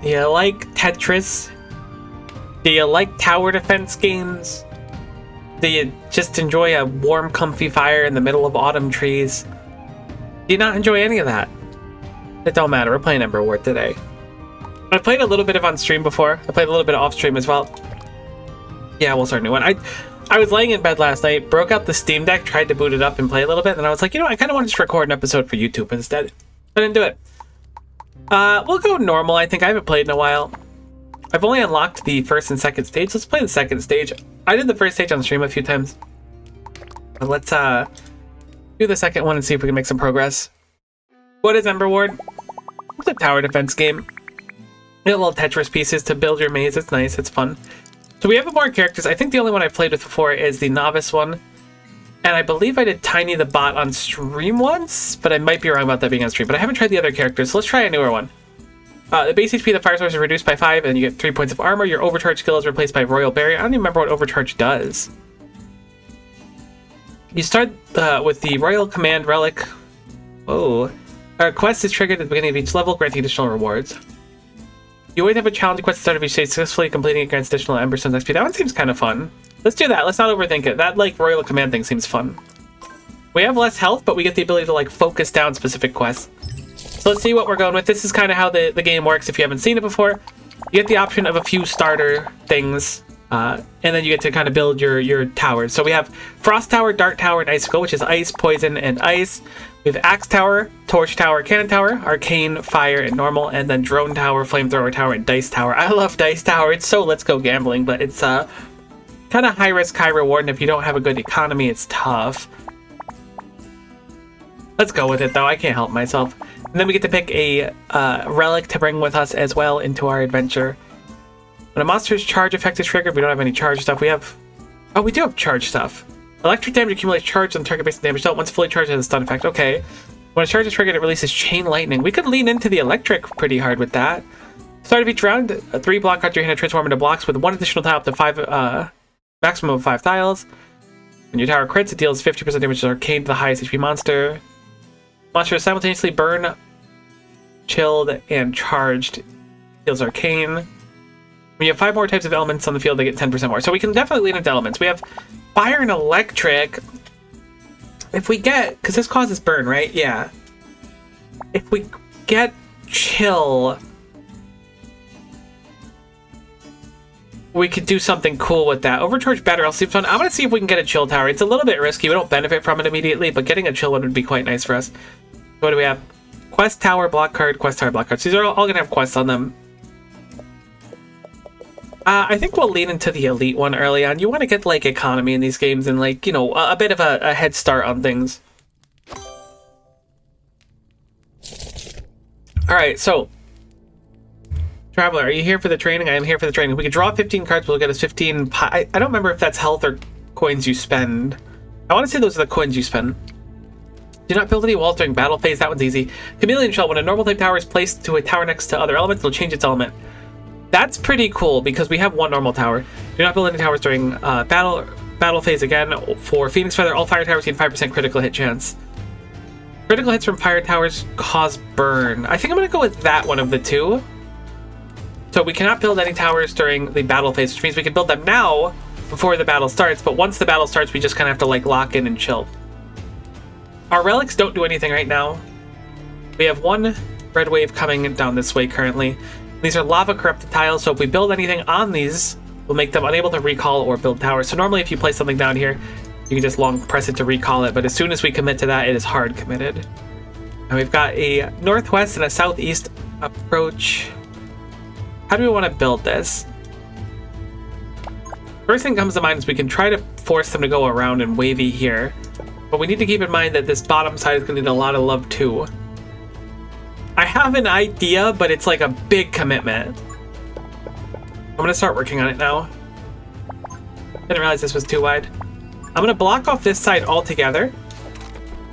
Do you like Tetris? Do you like tower defense games? Do you just enjoy a warm, comfy fire in the middle of autumn trees? Do you not enjoy any of that? It don't matter. We're playing Emberward today. I played a little bit of on stream before. I played a little bit off stream as well. Yeah, we'll start a new one. I was laying in bed last night, broke out the Steam Deck, tried to boot it up and play a little bit, and I was like, you know, I kind of want to just record an episode for YouTube instead. I didn't do it. We'll go normal. I think I haven't played in a while. I've only unlocked the first and second stage. Let's play the second stage. I did the first stage on stream a few times. But let's do the second one and see if we can make some progress. What is Emberward? It's a tower defense game. You get little Tetris pieces to build your maze. It's nice. It's fun. So we have more characters. I think the only one I've played with before is the novice one. And I believe I did Tiny the Bot on stream once, but I might be wrong about that being on stream. But I haven't tried the other characters, so let's try a newer one. The base HP of the fire source is reduced by 5, and you get 3 points of armor. Your overcharge skill is replaced by Royal Barrier. I don't even remember what overcharge does. You start with the Royal Command Relic. Whoa. Our quest is triggered at the beginning of each level, granting additional rewards. You always have a challenge quest at the start of each stage. Successfully completing it grants additional Emberstones XP. That one seems kind of fun. Let's do that. Let's not overthink it. That, like, Royal Command thing seems fun. We have less health, but we get the ability to, like, focus down specific quests. So let's see what we're going with. This is kind of how the game works if you haven't seen it before. You get the option of a few starter things, and then you get to kind of build your towers. So we have Frost Tower, Dark Tower, and Icicle, which is ice, poison, and ice. We have Axe Tower, Torch Tower, Cannon Tower, Arcane, Fire, and Normal, and then Drone Tower, Flamethrower Tower, and Dice Tower. I love Dice Tower. It's so Let's Go Gambling, but it's kind of high risk, high reward, and if you don't have a good economy, it's tough. Let's go with it, though. I can't help myself. And then we get to pick a relic to bring with us as well into our adventure. When a monster's charge effect is triggered, we don't have any charge stuff. We have... Oh, we do have charge stuff. Electric damage accumulates charge on target based on damage dealt. Once fully charged, it has a stun effect. Okay. When a charge is triggered, it releases Chain Lightning. We could lean into the electric pretty hard with that. Start of each round, 3 block cards your hand transform into blocks with 1 additional tile up to 5, maximum of 5 tiles. When your tower crits, it deals 50% damage to Arcane to the highest HP monster. Monsters simultaneously burn, chilled, and charged. Deals Arcane. When you have 5 more types of elements on the field, they get 10% more. So we can definitely lean into elements. We have Fire and Electric. If we get... Because this causes burn, right? Yeah. If we get Chill... we could do something cool with that. Overcharge Battery seems fun. I'm going to see if we can get a Chill Tower. It's a little bit risky. We don't benefit from it immediately, but getting a Chill one would be quite nice for us. What do we have? Quest Tower, block card, Quest Tower, block cards. These are all going to have quests on them. I think we'll lean into the Elite one early on. You want to get, like, economy in these games and, like, you know, a bit of a head start on things. Alright, so... Traveler, are you here for the training? I am here for the training. We can draw 15 cards, we'll get us 15... I don't remember if that's health or coins you spend. I want to say those are the coins you spend. Do not build any walls during battle phase. That one's easy. Chameleon Shell. When a normal type tower is placed to a tower next to other elements, it'll change its element. That's pretty cool because we have 1 normal tower. Do not build any towers during battle phase again. For Phoenix Feather, all fire towers gain 5% critical hit chance. Critical hits from fire towers cause burn. I think I'm going to go with that one of the two. So we cannot build any towers during the battle phase, which means we can build them now before the battle starts. But once the battle starts, we just kind of have to like lock in and chill. Our relics don't do anything right now. We have 1 red wave coming down this way currently. These are lava corrupted tiles, so if we build anything on these, we'll make them unable to recall or build towers. So normally if you place something down here, you can just long press it to recall it, but as soon as we commit to that, it is hard committed. And we've got a northwest and a southeast approach. How do we want to build this? First thing comes to mind is we can try to force them to go around and wavy here, but we need to keep in mind that this bottom side is going to need a lot of love too. I have an idea, but it's like a big commitment. I'm going to start working on it now. Didn't realize this was too wide. I'm going to block off this side altogether.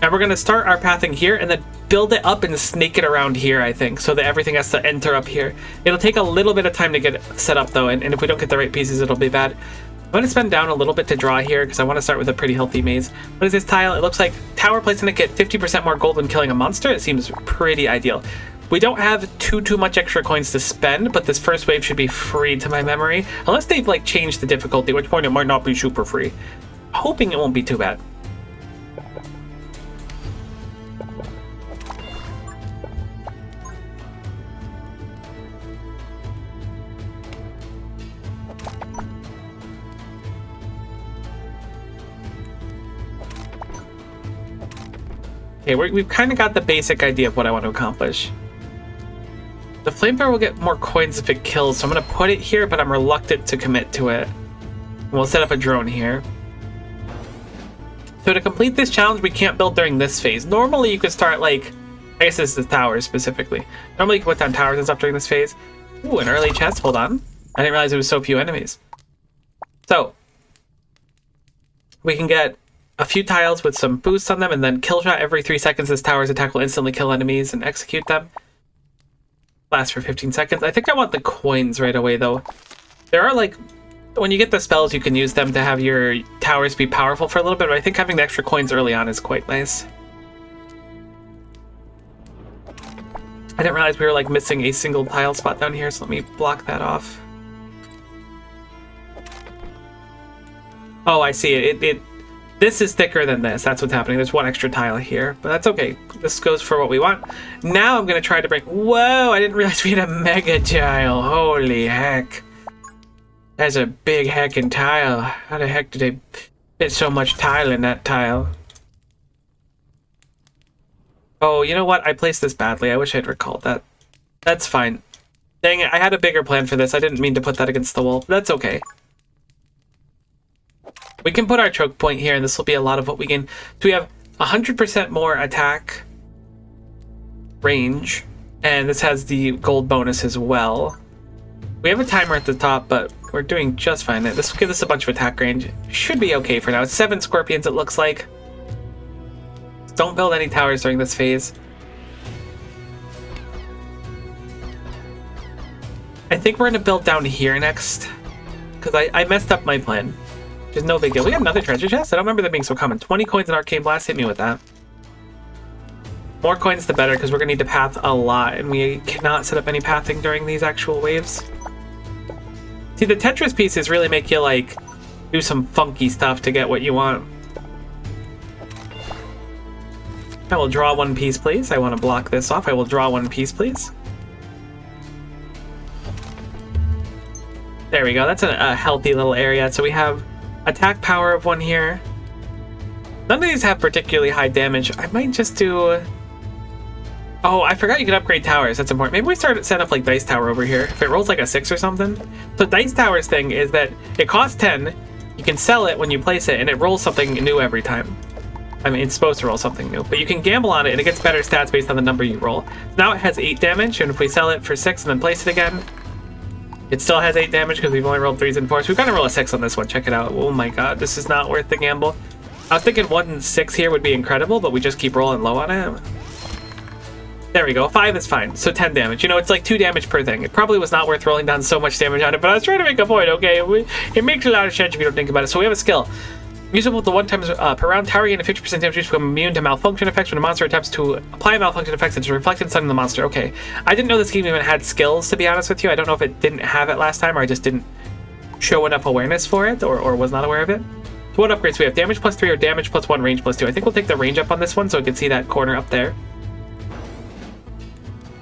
And we're going to start our pathing here and then build it up and snake it around here, I think, so that everything has to enter up here. It'll take a little bit of time to get it set up, though, and if we don't get the right pieces, it'll be bad. I'm going to spend down a little bit to draw here because I want to start with a pretty healthy maze. What is this tile? It looks like tower placed in it get 50% more gold when killing a monster. It seems pretty ideal. We don't have too much extra coins to spend, but this first wave should be free to my memory. Unless they've like changed the difficulty, at which point it might not be super free. Hoping it won't be too bad. Okay, we've kind of got the basic idea of what I want to accomplish. The flamethrower will get more coins if it kills, so I'm going to put it here, but I'm reluctant to commit to it. And we'll set up a drone here. So to complete this challenge, we can't build during this phase. Normally, you could start, like... I guess this is towers, specifically. Normally, you can put down towers and stuff during this phase. Ooh, an early chest. Hold on. I didn't realize there was so few enemies. So, we can get a few tiles with some boosts on them, and then kill shot every 3 seconds. This tower's attack will instantly kill enemies and execute them. Lasts for 15 seconds. I think I want the coins right away, though. There are, like... When you get the spells, you can use them to have your towers be powerful for a little bit, but I think having the extra coins early on is quite nice. I didn't realize we were, like, missing a single tile spot down here, so let me block that off. Oh, I see it. This is thicker than this. That's what's happening. There's one extra tile here, but that's okay. This goes for what we want. Now I'm going to try to break... Whoa, I didn't realize we had a mega tile. Holy heck. That's a big heckin' tile. How the heck did they fit so much tile in that tile? Oh, you know what? I placed this badly. I wish I'd recalled that. That's fine. Dang it, I had a bigger plan for this. I didn't mean to put that against the wall. That's okay. We can put our choke point here, and this will be a lot of what we gain. So we have 100% more attack range, and this has the gold bonus as well. We have a timer at the top, but we're doing just fine. This will give us a bunch of attack range. Should be okay for now. It's 7 scorpions, it looks like. Don't build any towers during this phase. I think we're going to build down here next, because I messed up my plan. There's no big deal. We have another treasure chest? I don't remember that being so common. 20 coins in Arcane Blast. Hit me with that. More coins, the better, because we're going to need to path a lot, and we cannot set up any pathing during these actual waves. See, the Tetris pieces really make you, like, do some funky stuff to get what you want. I will draw one piece, please. I want to block this off. I will draw one piece, please. There we go. That's a healthy little area. So we have attack power of 1 here. None of these have particularly high damage. I might just do... Oh, I forgot you can upgrade towers. That's important. Maybe we set up like Dice Tower over here. If it rolls like a 6 or something. So Dice Tower's thing is that it costs 10. You can sell it when you place it, and it rolls something new every time. I mean, it's supposed to roll something new, but you can gamble on it, and it gets better stats based on the number you roll. Now it has 8 damage, and if we sell it for 6 and then place it again, it still has 8 damage because we've only rolled 3s and 4s. We've got to roll a 6 on this one. Check it out. Oh my god, this is not worth the gamble. I was thinking 1 and 6 here would be incredible, but we just keep rolling low on it. There we go. 5 is fine. So 10 damage. You know, it's like 2 damage per thing. It probably was not worth rolling down so much damage on it, but I was trying to make a point, okay? It makes a lot of sense if you don't think about it. So we have a skill. Usable with the 1 times per round, tower gain a 50% damage to become immune to malfunction effects when a monster attempts to apply malfunction effects that is reflected inside the monster. Okay. I didn't know this game even had skills, to be honest with you. I don't know if it didn't have it last time, or I just didn't show enough awareness for it, or was not aware of it. So what upgrades we have? Damage plus 3 or damage plus 1, range plus 2. I think we'll take the range up on this one so we can see that corner up there.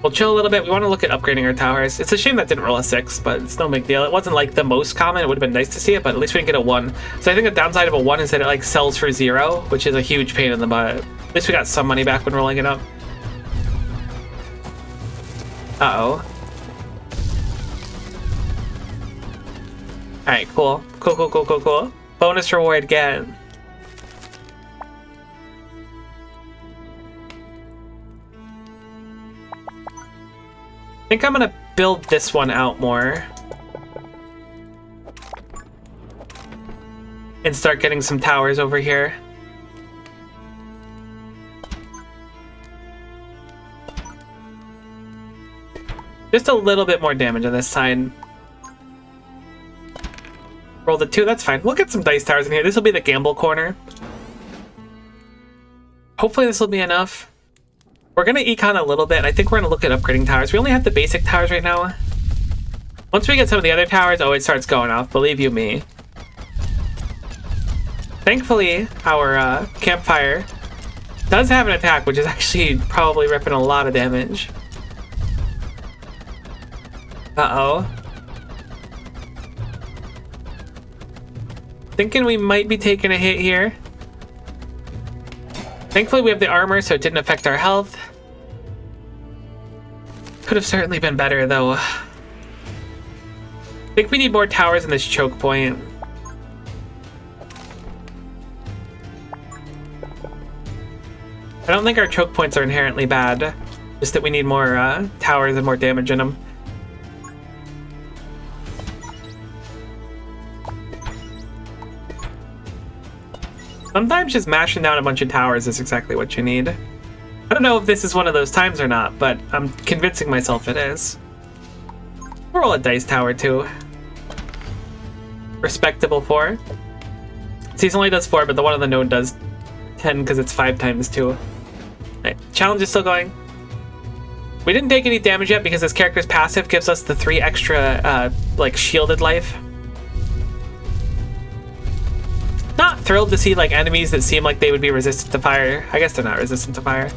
We'll chill a little bit. We want to look at upgrading our towers. It's a shame that didn't roll a 6, but it's no big deal. It wasn't like the most common. It would have been nice to see it, but at least we didn't get a 1. So I think the downside of a 1 is that it like sells for 0, which is a huge pain in the butt. At least we got some money back when rolling it up. Uh-oh. Alright, cool. Cool. Bonus reward again. I think I'm gonna build this one out more and start getting some towers over here. Just a little bit more damage on this side. Roll the 2, that's fine. We'll get some dice towers in here. This will be the gamble corner. Hopefully this will be enough. We're gonna econ a little bit. I think we're gonna look at upgrading towers. We only have the basic towers right now. Once we get some of the other towers, oh, it starts going off. Believe you me. Thankfully, our campfire does have an attack, which is actually probably ripping a lot of damage. Uh-oh. Thinking we might be taking a hit here. Thankfully, we have the armor, so it didn't affect our health. Could have certainly been better, though. I think we need more towers in this choke point. I don't think our choke points are inherently bad. Just that we need more towers and more damage in them. Sometimes just mashing down a bunch of towers is exactly what you need. I don't know if this is one of those times or not, but I'm convincing myself it is. We'll roll a dice tower too. Respectable 4. Season only does 4, but the one on the node does 10 because it's 5 times 2. Right. Challenge is still going. We didn't take any damage yet because this character's passive gives us the 3 extra like shielded life. Not thrilled to see like enemies that seem like they would be resistant to fire. I guess they're not resistant to fire.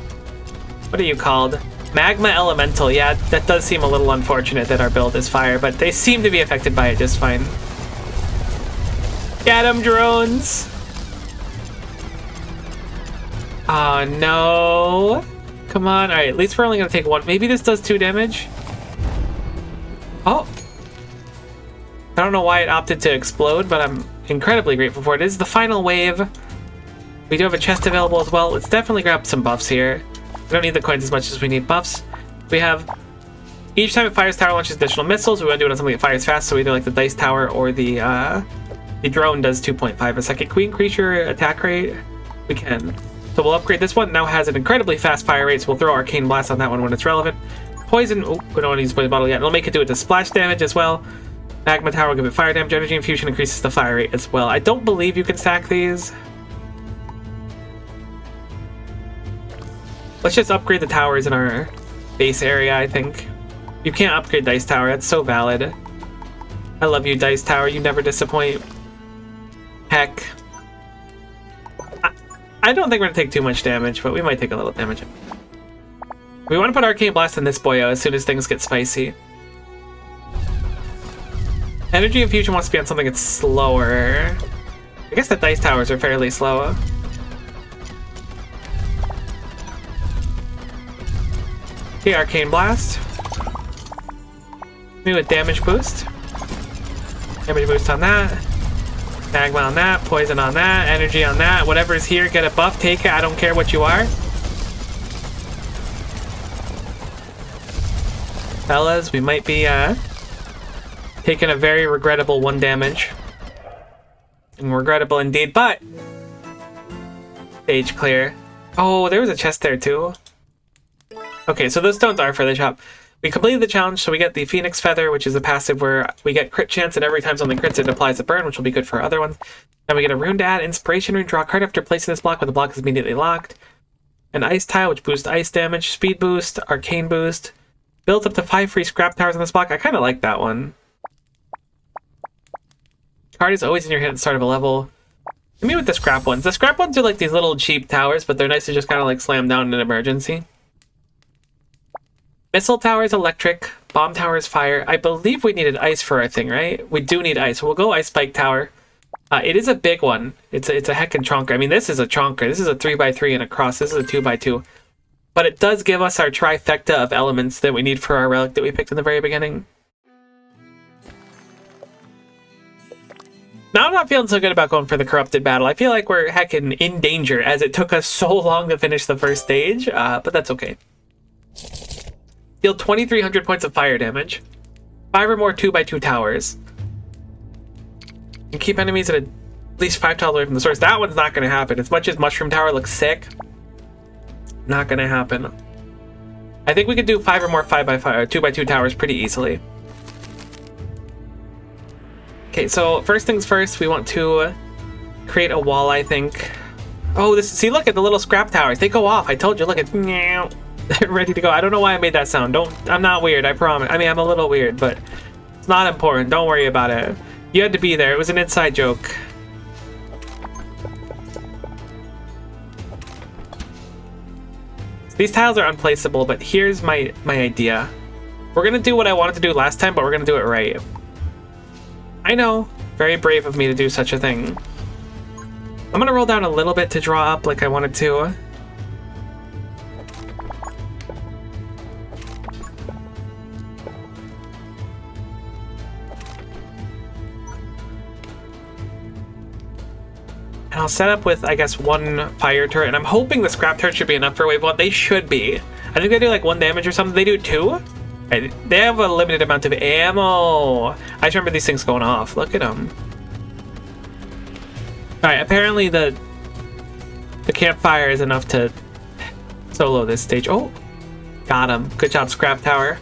What are you called? Magma Elemental. Yeah, that does seem a little unfortunate that our build is fire, but they seem to be affected by it just fine. Get them, drones! Oh no. Come on. Alright, at least we're only gonna take 1. Maybe this does 2 damage. Oh. I don't know why it opted to explode, but I'm incredibly grateful for it. It is the final wave. We do have a chest available as well. Let's definitely grab some buffs here. We don't need the coins as much as we need buffs. We have each time it fires tower launches additional missiles. We want to do it on something that fires fast, so either like the dice tower or the drone does 2.5 a second. Can we increase your attack rate? We can. So we'll upgrade this one. Now has an incredibly fast fire rate, so we'll throw Arcane Blast on that one when it's relevant. Poison, oh, we don't want to use Poison Bottle yet. It'll make it do it to splash damage as well. Magma Tower will give it fire damage. Energy Infusion increases the fire rate as well. I don't believe you can stack these. Let's just upgrade the towers in our base area, I think. You can't upgrade Dice Tower. That's so valid. I love you, Dice Tower. You never disappoint. Heck. I don't think we're going to take too much damage, but we might take a little damage. We want to put Arcane Blast in this boyo as soon as things get spicy. Energy Infusion wants to be on something that's slower. I guess the dice towers are fairly slow. Okay, Arcane Blast. Maybe with damage boost. Damage boost on that. Magma on that. Poison on that. Energy on that. Whatever's here, get a buff. Take it. I don't care what you are. Fellas, we might be taking a very regrettable 1 damage. And regrettable indeed, but stage clear. Oh, there was a chest there too. Okay, so those stones are for the shop. We completed the challenge, so we get the Phoenix Feather, which is a passive where we get crit chance, and every time something crits, it applies a burn, which will be good for other ones. And we get a rune to add, Inspiration Rune, draw a card after placing this block when the block is immediately locked. An Ice Tile, which boosts ice damage, Speed Boost, Arcane Boost. Builds up to 5 free scrap towers on this block. I kind of like that one. Card is always in your hand at the start of a level. I mean with the scrap ones. The scrap ones are like these little cheap towers, but they're nice to just kind of like slam down in an emergency. Missile tower is electric. Bomb tower is fire. I believe we needed ice for our thing, right? We do need ice. So we'll go Ice Spike Tower. It is a big one. It's a heckin' chonker. I mean, this is a chonker. This is a 3x3 and a cross. This is a 2x2. But it does give us our trifecta of elements that we need for our relic that we picked in the very beginning. Now I'm not feeling so good about going for the Corrupted Battle. I feel like we're heckin' in danger as it took us so long to finish the first stage, but that's okay. Deal 2,300 points of fire damage. 5 or more 2x2 towers. And keep enemies at least 5 tiles away from the source. That one's not going to happen. As much as Mushroom Tower looks sick, not going to happen. I think we could do 5 or more 5x5, 2x2 towers pretty easily. Okay, so first things first, we want to create a wall, I think. Oh, see, look at the little scrap towers. They go off. I told you, look at... Ready to go. I don't know why I made that sound. I'm not weird, I promise. I mean, I'm a little weird, but it's not important. Don't worry about it. You had to be there. It was an inside joke. These tiles are unplaceable, but here's my idea. We're gonna do what I wanted to do last time, but we're gonna do it right. I know, very brave of me to do such a thing. I'm gonna roll down a little bit to draw up like I wanted to. And I'll set up with, I guess, one fire turret, and I'm hoping the scrap turret should be enough for wave 1. They should be. I think they do like 1 damage or something. They do 2? They have a limited amount of ammo. I just remember these things going off. Look at them. Alright, apparently the campfire is enough to solo this stage. Oh, got him. Good job, scrap tower.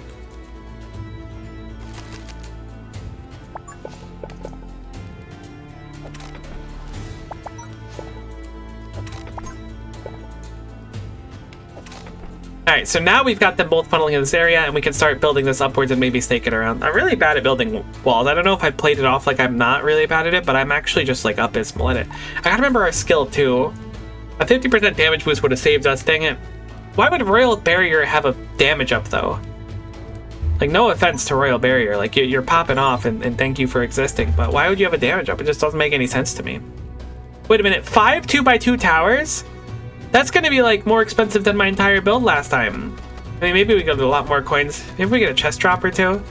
Alright, so now we've got them both funneling in this area, and we can start building this upwards and maybe stake it around. I'm really bad at building walls. I don't know if I played it off like I'm not really bad at it, but I'm actually just like abysmal at it. I gotta remember our skill too. A 50% damage boost would have saved us, dang it. Why would Royal Barrier have a damage up though? Like, no offense to Royal Barrier, like you're popping off and thank you for existing, but why would you have a damage up? It just doesn't make any sense to me. Wait a minute, 5 2x2 towers? That's gonna be like more expensive than my entire build last time. I mean, maybe we get a lot more coins. Maybe we get a chest drop or two.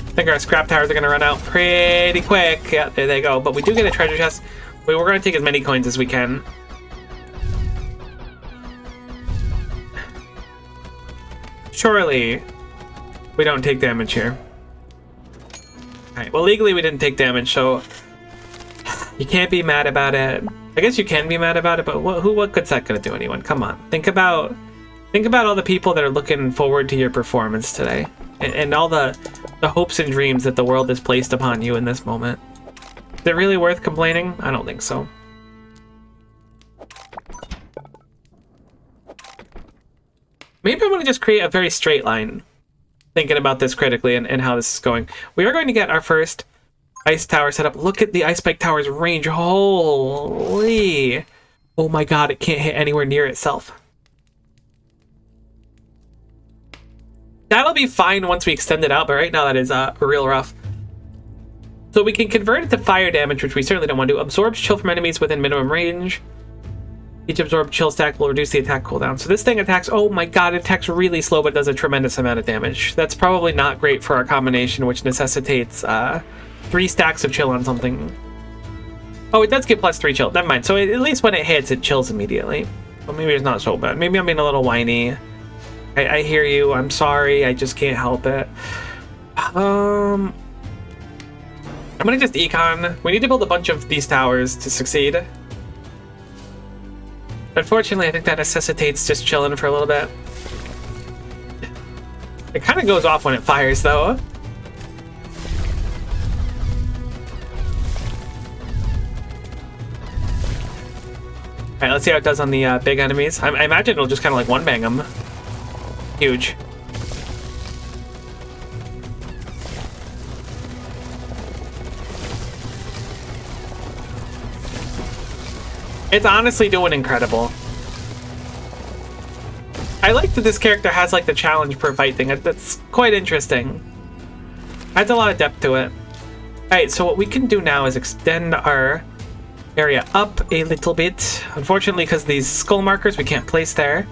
I think our scrap towers are gonna run out pretty quick. Yeah, there they go. But we do get a treasure chest. We're gonna take as many coins as we can. Surely we don't take damage here. Alright, well, legally we didn't take damage, so you can't be mad about it. I guess you can be mad about it, but what good's that gonna do anyone? Come on, think about all the people that are looking forward to your performance today, and all the hopes and dreams that the world has placed upon you in this moment. Is it really worth complaining? I don't think so. Maybe I'm gonna just create a very straight line, thinking about this critically and how this is going. We are going to get our first ice tower set up. Look at the ice spike tower's range. Holy! Oh my god, it can't hit anywhere near itself. That'll be fine once we extend it out, but right now that is real rough. So we can convert it to fire damage, which we certainly don't want to do. Absorbs chill from enemies within minimum range. Each absorbed chill stack will reduce the attack cooldown. So this thing attacks, oh my god, it attacks really slow, but does a tremendous amount of damage. That's probably not great for our combination, which necessitates 3 stacks of chill on something. Oh, it does get +3 chill. Never mind. So at least when it hits, it chills immediately. Well, maybe it's not so bad. Maybe I'm being a little whiny. I hear you. I'm sorry. I just can't help it. I'm gonna just econ. We need to build a bunch of these towers to succeed. Unfortunately, I think that necessitates just chilling for a little bit. It kind of goes off when it fires, though. Alright, let's see how it does on the big enemies. I imagine it'll just kind of like one-bang them. Huge. It's honestly doing incredible. I like that this character has like the challenge per fight thing. That's quite interesting. Adds a lot of depth to it. Alright, so what we can do now is extend our area up a little bit. Unfortunately, because these skull markers we can't place there.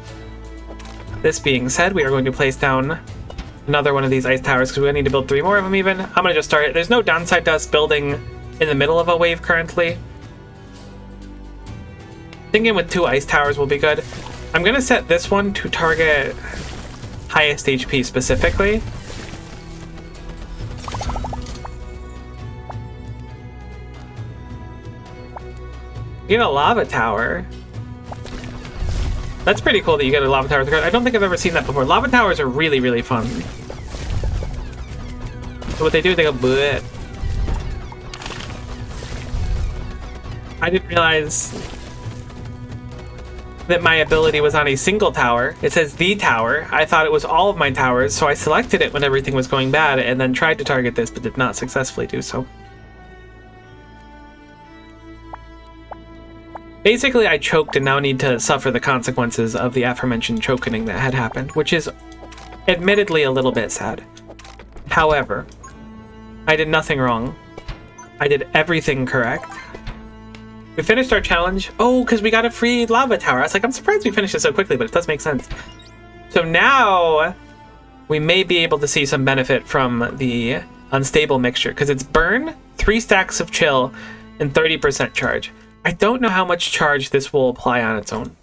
This being said, we are going to place down another one of these ice towers because we need to build 3 more of them even. I'm going to just start it. There's no downside to us building in the middle of a wave currently. Thinking with 2 ice towers will be good. I'm going to set this one to target highest HP specifically. Get a lava tower. That's pretty cool that you get a lava tower. I don't think I've ever seen that before. Lava towers are really, really fun. So what they do, they go bleh. I didn't realize that my ability was on a single tower. It says the tower. I thought it was all of my towers, so I selected it when everything was going bad and then tried to target this, but did not successfully do so. Basically, I choked and now need to suffer the consequences of the aforementioned choking that had happened, which is admittedly a little bit sad. However, I did nothing wrong. I did everything correct. We finished our challenge. Oh, because we got a free lava tower. I was like, I'm surprised we finished it so quickly, but it does make sense. So now we may be able to see some benefit from the unstable mixture, because it's burn, 3 stacks of chill, and 30% charge. I don't know how much charge this will apply on its own.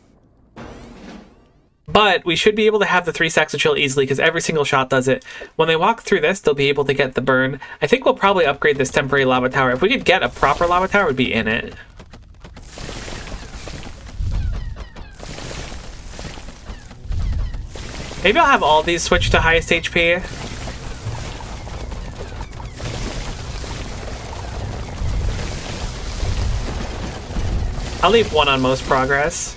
But we should be able to have the 3 stacks of chill easily, because every single shot does it. When they walk through this, they'll be able to get the burn. I think we'll probably upgrade this temporary lava tower. If we could get a proper lava tower, we'd be in it. Maybe I'll have all these switch to highest HP. I'll leave one on most progress.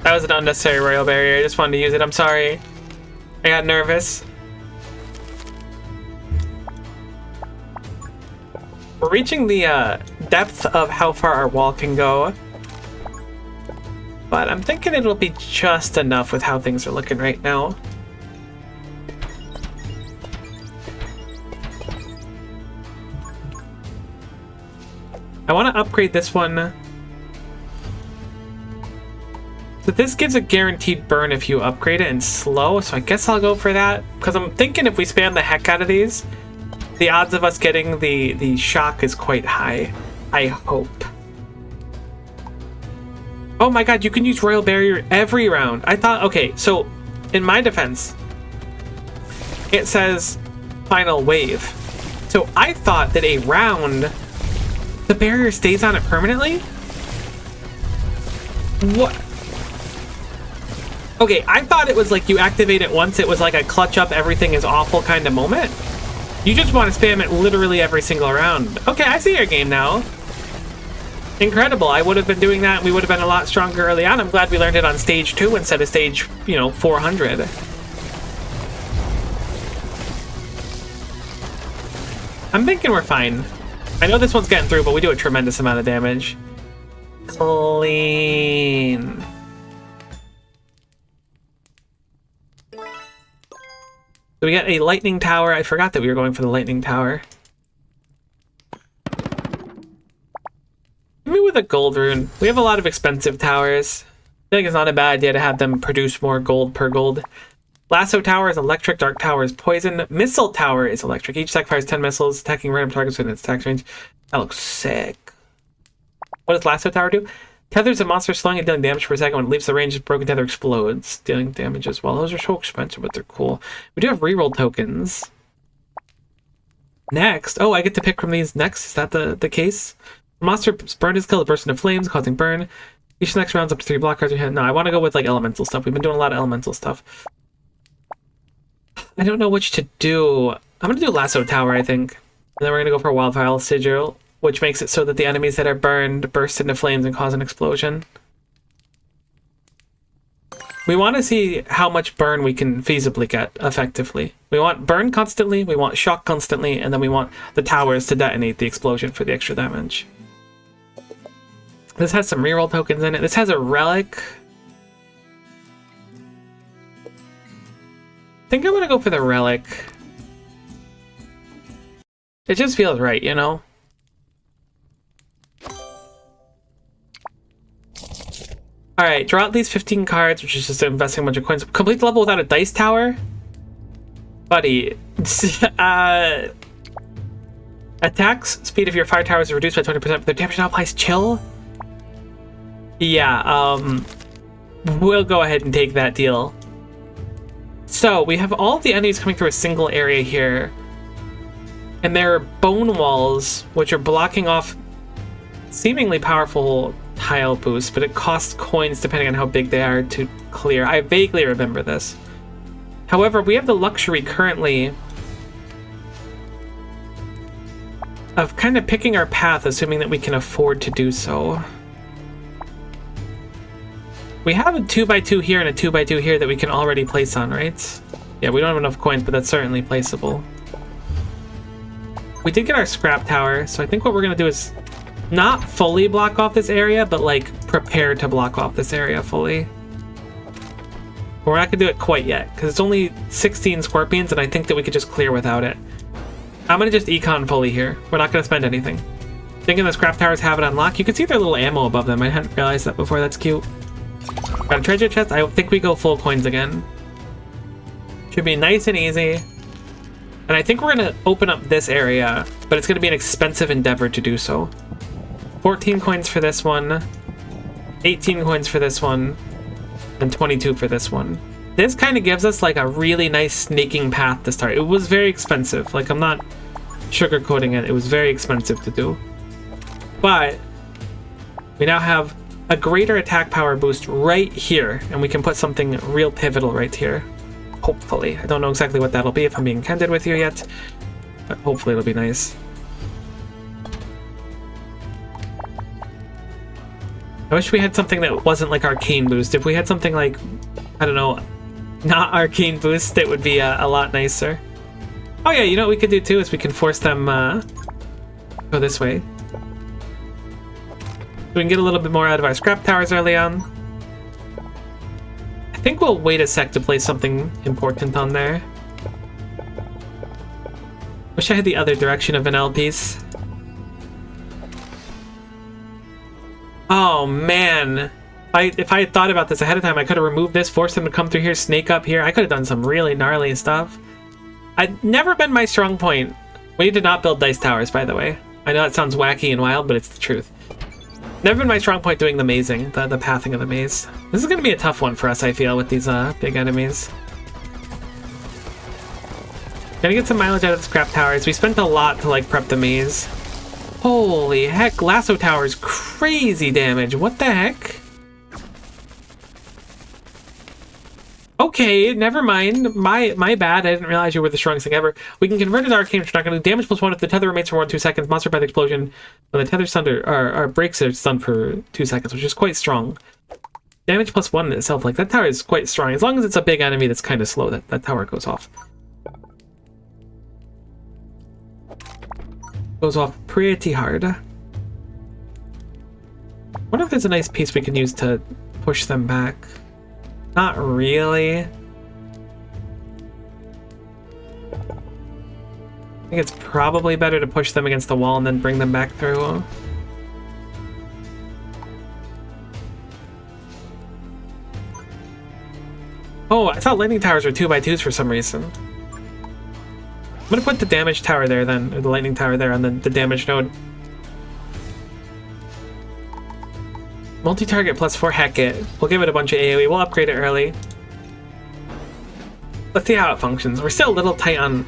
That was an unnecessary royal barrier. I just wanted to use it. I'm sorry. I got nervous. We're reaching the depth of how far our wall can go. But I'm thinking it'll be just enough with how things are looking right now. I want to upgrade this one. So this gives a guaranteed burn if you upgrade it in slow, so I guess I'll go for that. Because I'm thinking if we spam the heck out of these, the odds of us getting the shock is quite high. I hope. Oh my god, you can use Royal Barrier every round. I thought, okay, so in my defense, it says final wave. So I thought that a round, the barrier stays on it permanently? What? Okay, I thought it was like you activate it once, it was like a clutch up, everything is awful kind of moment. You just want to spam it literally every single round. Okay, I see your game now. Incredible. I would have been doing that. We would have been a lot stronger early on. I'm glad we learned it on stage 2 instead of stage, 400. I'm thinking we're fine. I know this one's getting through, but we do a tremendous amount of damage. Clean. So we got a lightning tower. I forgot that we were going for the lightning tower. Maybe with a gold rune. We have a lot of expensive towers. I feel like it's not a bad idea to have them produce more gold per gold. Lasso tower is electric, dark tower is poison, missile tower is electric. Each stack fires 10 missiles, attacking random targets within its attack range. That looks sick. What does lasso tower do? Tethers a monster slowing and dealing damage for a second. When it leaves the range, its broken tether explodes, dealing damage as well. Those are so expensive, but they're cool. We do have reroll tokens. Next, oh, I get to pick from these next. Is that the case? Monster's burn is killed a burst into flames, causing burn. Each next round's up to 3 block cards. No, I want to go with like elemental stuff. We've been doing a lot of elemental stuff. I don't know which to do. I'm gonna do lasso tower, I think. And then we're gonna go for wildfire sigil, which makes it so that the enemies that are burned burst into flames and cause an explosion. We want to see how much burn we can feasibly get effectively. We want burn constantly, we want shock constantly, and then we want the towers to detonate the explosion for the extra damage. This has some reroll tokens in it. This has a relic. I think I'm gonna go for the relic. It just feels right, you know? Alright, draw at least 15 cards, which is just investing a bunch of coins. Complete the level without a dice tower? Buddy. Attacks speed of your fire towers is reduced by 20%, but their damage now applies chill? Yeah, we'll go ahead and take that deal. So, we have all the enemies coming through a single area here. And there are bone walls, which are blocking off seemingly powerful tile boosts, but it costs coins depending on how big they are to clear. I vaguely remember this. However, we have the luxury currently of kind of picking our path, assuming that we can afford to do so. We have a 2x2 here and a 2x2 here that we can already place on, right? Yeah, we don't have enough coins, but that's certainly placeable. We did get our scrap tower, so I think what we're going to do is not fully block off this area, but like prepare to block off this area fully. We're not going to do it quite yet, because it's only 16 scorpions, and I think that we could just clear without it. I'm going to just econ fully here. We're not going to spend anything. Thinking the scrap towers have it unlocked. You can see their little ammo above them. I hadn't realized that before. That's cute. Got a treasure chest. I think we go full coins again. Should be nice and easy. And I think we're going to open up this area, but it's going to be an expensive endeavor to do so. 14 coins for this one. 18 coins for this one. And 22 for this one. This kind of gives us like a really nice sneaking path to start. It was very expensive. Like, I'm not sugarcoating it. It was very expensive to do. But we now have a greater attack power boost right here, and we can put something real pivotal right here. Hopefully. I don't know exactly what that'll be if I'm being candid with you yet, but hopefully it'll be nice. I wish we had something that wasn't like arcane boost. If we had something like, I don't know, not arcane boost, it would be a lot nicer. Oh yeah, you know what we could do too is we can force them go this way. We can get a little bit more out of our scrap towers early on. I think we'll wait a sec to place something important on there. Wish I had the other direction of an L piece. Oh man, if I had thought about this ahead of time, I could have removed this, forced them to come through here, snake up here. I could have done some really gnarly stuff. I'd never been my strong point. We need to not build dice towers, by the way. I know that sounds wacky and wild, but it's the truth. Never been my strong point doing the mazing, the pathing of the maze. This is going to be a tough one for us, I feel, with these big enemies. Gonna get some mileage out of the scrap towers. We spent a lot to like prep the maze. Holy heck, lasso towers, crazy damage. What the heck? Okay, never mind. My bad. I didn't realize you were the strongest thing ever. We can convert it to arcane, which is not going to do damage +1 if the tether remains for more than 2 seconds. Monster by the explosion. When the tether stunned or breaks are stunned for 2 seconds, which is quite strong. Damage +1 in itself, like that tower is quite strong. As long as it's a big enemy that's kind of slow, that tower goes off. Goes off pretty hard. I wonder if there's a nice piece we can use to push them back. Not really. I think it's probably better to push them against the wall and then bring them back through. Oh, I thought lightning towers were 2x2s for some reason. I'm gonna put the damage tower there then, or the lightning tower there on the damage node. Multi-target +4, heck it. We'll give it a bunch of AoE, we'll upgrade it early. Let's see how it functions. We're still a little tight on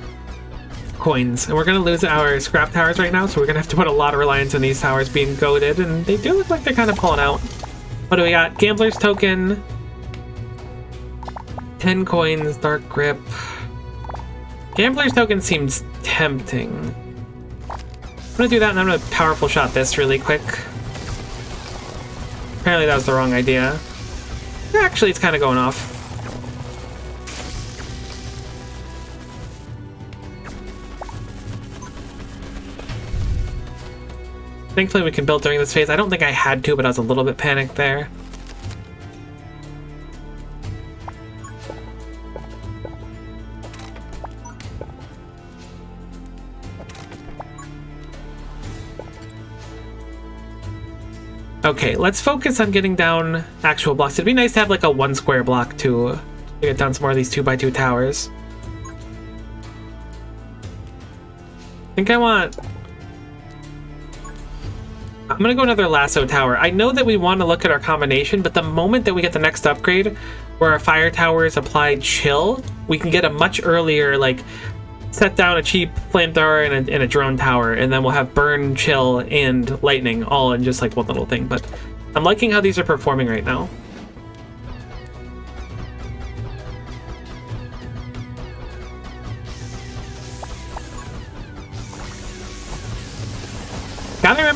coins, and we're gonna lose our scrap towers right now, so we're gonna have to put a lot of reliance on these towers being goated, and they do look like they're kind of pulling out. What do we got? Gambler's Token. 10 coins, Dark Grip. Gambler's Token seems tempting. I'm gonna do that and I'm gonna powerful shot this really quick. Apparently that was the wrong idea. Actually, it's kind of going off. Thankfully we can build during this phase. I don't think I had to, but I was a little bit panicked there. Okay, let's focus on getting down actual blocks. It'd be nice to have like a 1 square block to get down some more of these 2x2 towers. I think I'm gonna go another lasso tower. I know that we want to look at our combination, but the moment that we get the next upgrade where our fire towers apply chill, we can get a much earlier, like, set down a cheap flamethrower and a drone tower, and then we'll have burn, chill, and lightning all in just like one little thing. But I'm liking how these are performing right now.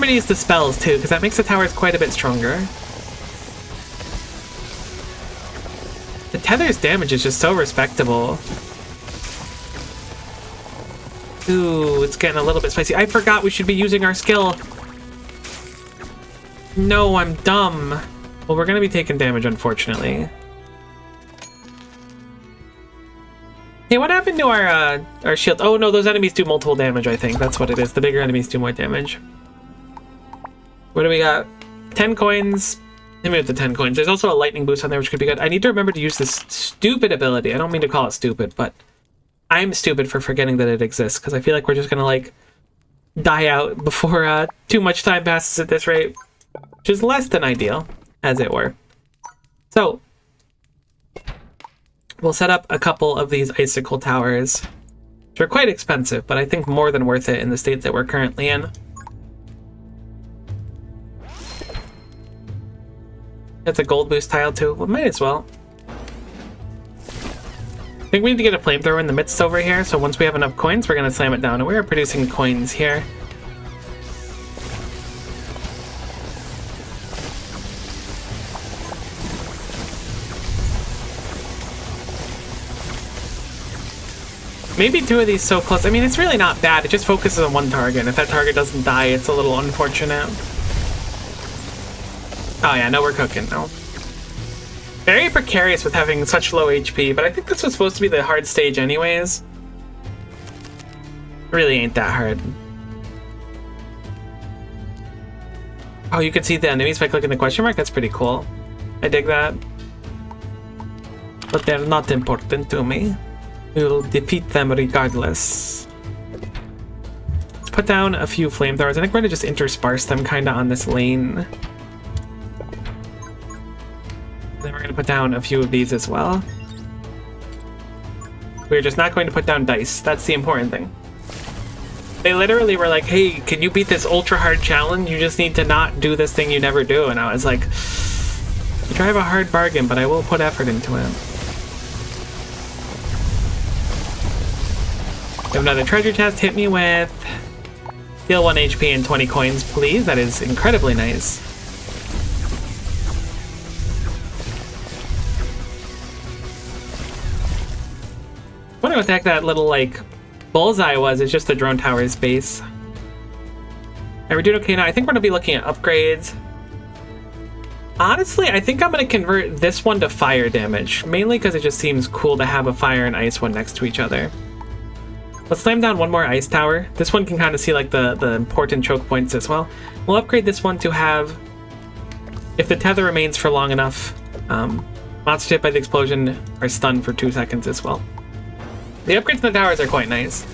me to use the spells too, because that makes the towers quite a bit stronger. The tether's damage is just so respectable. Ooh, it's getting a little bit spicy. I forgot we should be using our skill. No, I'm dumb. Well, we're gonna be taking damage, unfortunately. Hey, what happened to our shield? Oh no, those enemies do multiple damage, I think. That's what it is. The bigger enemies do more damage. What do we got? 10 coins. Hit me with the 10 coins. There's also a lightning boost on there, which could be good. I need to remember to use this stupid ability. I don't mean to call it stupid, but I'm stupid for forgetting that it exists, because I feel like we're just gonna, like, die out before too much time passes at this rate. Which is less than ideal, as it were. So, we'll set up a couple of these icicle towers, which are quite expensive, but I think more than worth it in the state that we're currently in. That's a gold boost tile too. Well, might as well. I think we need to get a flamethrower in the midst over here, so once we have enough coins, we're going to slam it down, and we are producing coins here. Maybe 2 of these so close. I mean, it's really not bad. It just focuses on one target, and if that target doesn't die, it's a little unfortunate. Oh yeah, no, we're cooking now. Very precarious with having such low HP, but I think this was supposed to be the hard stage anyways. Really ain't that hard. Oh, you can see the enemies by clicking the question mark? That's pretty cool. I dig that. But they're not important to me. We will defeat them regardless. Let's put down a few flamethrowers. I think we're going to just intersperse them kind of on this lane. Then we're going to put down a few of these as well. We're just not going to put down dice. That's the important thing. They literally were like, hey, can you beat this ultra hard challenge? You just need to not do this thing you never do. And I was like, you drive a hard bargain, but I will put effort into it. We have another treasure chest. Hit me with heal 1 HP and 20 coins, please. That is incredibly nice. I wonder what the heck that little, like, bullseye was. It's just the drone tower's base. Alright, we're doing okay now. I think we're going to be looking at upgrades. Honestly, I think I'm going to convert this one to fire damage. Mainly because it just seems cool to have a fire and ice one next to each other. Let's slam down one more ice tower. This one can kind of see, like, the important choke points as well. We'll upgrade this one to have, if the tether remains for long enough, monsters hit by the explosion are stunned for 2 seconds as well. The upgrades in the towers are quite nice.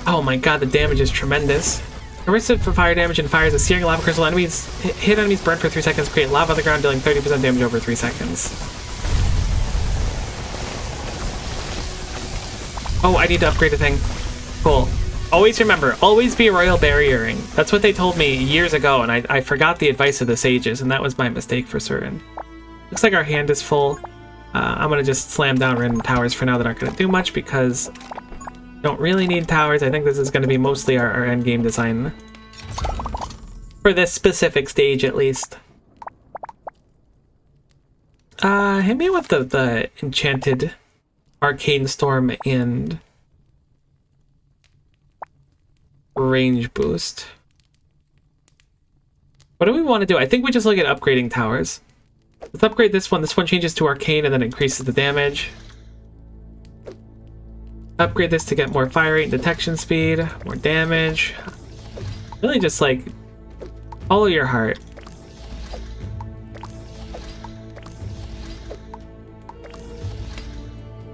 Oh my god, the damage is tremendous. Erosive for fire damage and fires a searing lava crystal. Enemies hit enemies burn for 3 seconds, create lava on the ground, dealing 30% damage over 3 seconds. Oh, I need to upgrade a thing. Cool. Always remember, always be royal barriering. That's what they told me years ago, and I forgot the advice of the sages, and that was my mistake for certain. Looks like our hand is full. I'm going to just slam down random towers for now that aren't going to do much because I don't really need towers. I think this is going to be mostly our end game design. For this specific stage, at least. Hit me with the enchanted arcane storm and range boost. What do we want to do? I think we just look at upgrading towers. Let's upgrade this one. This one changes to arcane and then increases the damage. Upgrade this to get more fire rate and detection speed, more damage. Really just like follow your heart.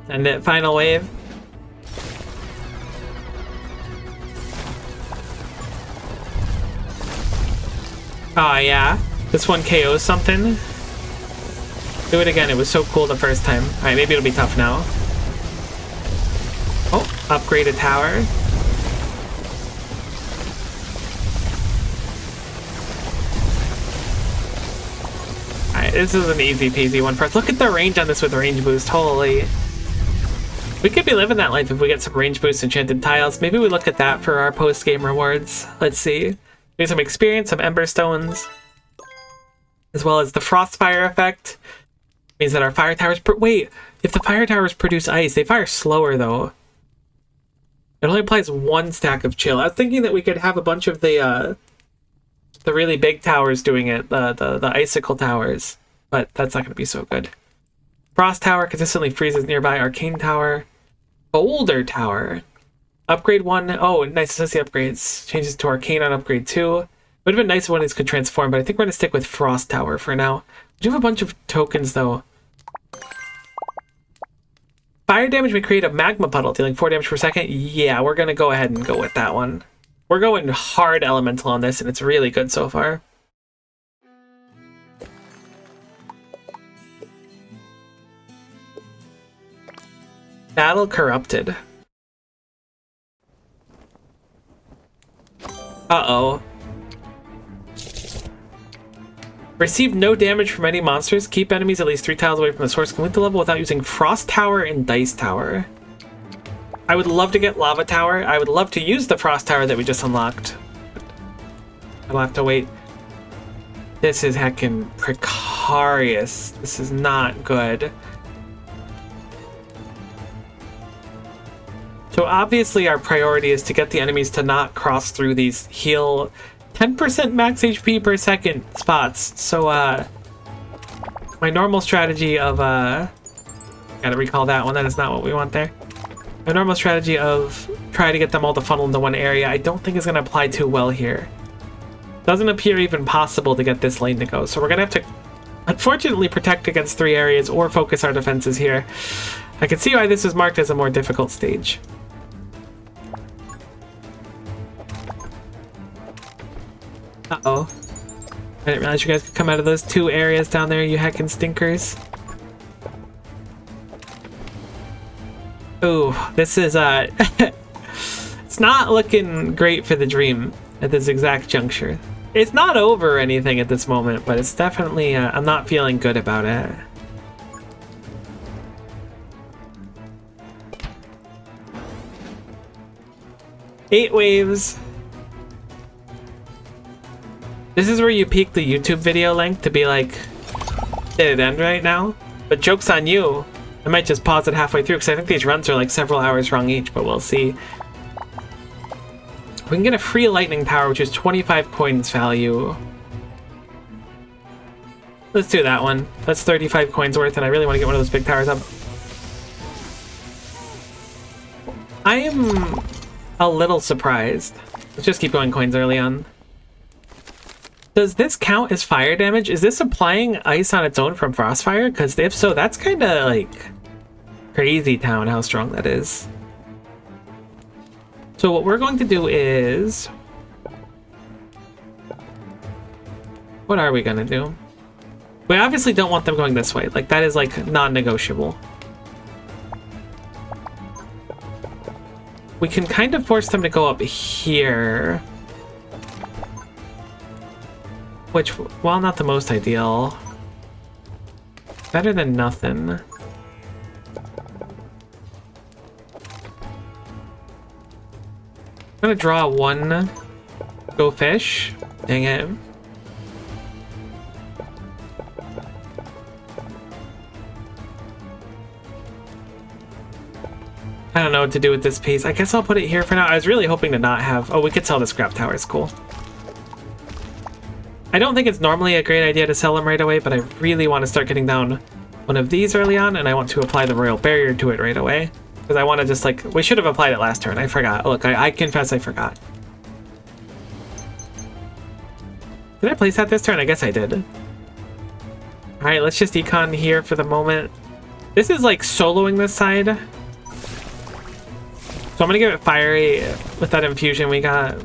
And then final wave. Oh yeah, this one KOs something. Do it again, it was so cool the first time. Alright, maybe it'll be tough now. Oh, upgrade a tower. Alright, this is an easy peasy one for us. Look at the range on this with range boost, holy. We could be living that life if we get some range boost enchanted tiles. Maybe we look at that for our post-game rewards. Let's see. Maybe some experience, some ember stones, as well as the frostfire effect. Means that our fire towers... Wait, if the fire towers produce ice, they fire slower, though. It only applies 1 stack of chill. I was thinking that we could have a bunch of the really big towers doing it, the icicle towers, but that's not going to be so good. Frost tower consistently freezes nearby. Arcane tower. Boulder tower. Upgrade 1. Oh, nice to see upgrades. Changes to arcane on upgrade 2. Would have been nice if one of these could transform, but I think we're going to stick with Frost tower for now. We do have a bunch of tokens, though. Fire damage may create a magma puddle, dealing 4 damage per second. Yeah, we're going to go ahead and go with that one. We're going hard elemental on this, and it's really good so far. Battle corrupted. Uh-oh. Receive no damage from any monsters. Keep enemies at least 3 tiles away from the source. Complete the level without using Frost Tower and Dice Tower. I would love to get Lava Tower. I would love to use the Frost Tower that we just unlocked. I'll have to wait. This is heckin' precarious. This is not good. So obviously our priority is to get the enemies to not cross through these heal 10% max HP per second spots. So my normal strategy of gotta recall that one, that is not what we want there. My normal strategy of trying to get them all to funnel into one area I don't think is going to apply too well here. Doesn't appear even possible to get this lane to go, so we're going to have to unfortunately protect against 3 areas or focus our defenses here. I can see why this is marked as a more difficult stage. Uh-oh. I didn't realize you guys could come out of those 2 areas down there, you heckin' stinkers. Ooh, this is, it's not looking great for the dream at this exact juncture. It's not over or anything at this moment, but it's definitely, I'm not feeling good about it. Eight waves. This is where you peek the YouTube video link to be like, did it end right now? But joke's on you. I might just pause it halfway through because I think these runs are like several hours long each, but we'll see. We can get a free lightning tower, which is 25 coins value. Let's do that one. That's 35 coins worth, and I really want to get one of those big towers up. I am a little surprised. Let's just keep going coins early on. Does this count as fire damage? Is this applying ice on its own from Frostfire? Because if so, that's kind of like crazy town how strong that is. So what we're going to do is... what are we going to do? We obviously don't want them going this way. Like, that is like non-negotiable. We can kind of force them to go up here. Which, while not the most ideal, better than nothing. I'm gonna draw 1 go fish. Dang it. I don't know what to do with this piece. I guess I'll put it here for now. I was really hoping to not have... oh, we could sell the scrap tower. It's cool. I don't think it's normally a great idea to sell them right away, but I really want to start getting down one of these early on, and I want to apply the Royal Barrier to it right away. Because I want to just, like... we should have applied it last turn. I forgot. Look, I confess I forgot. Did I place that this turn? I guess I did. Alright, let's just econ here for the moment. This is, like, soloing this side. So I'm going to give it Fiery with that infusion we got.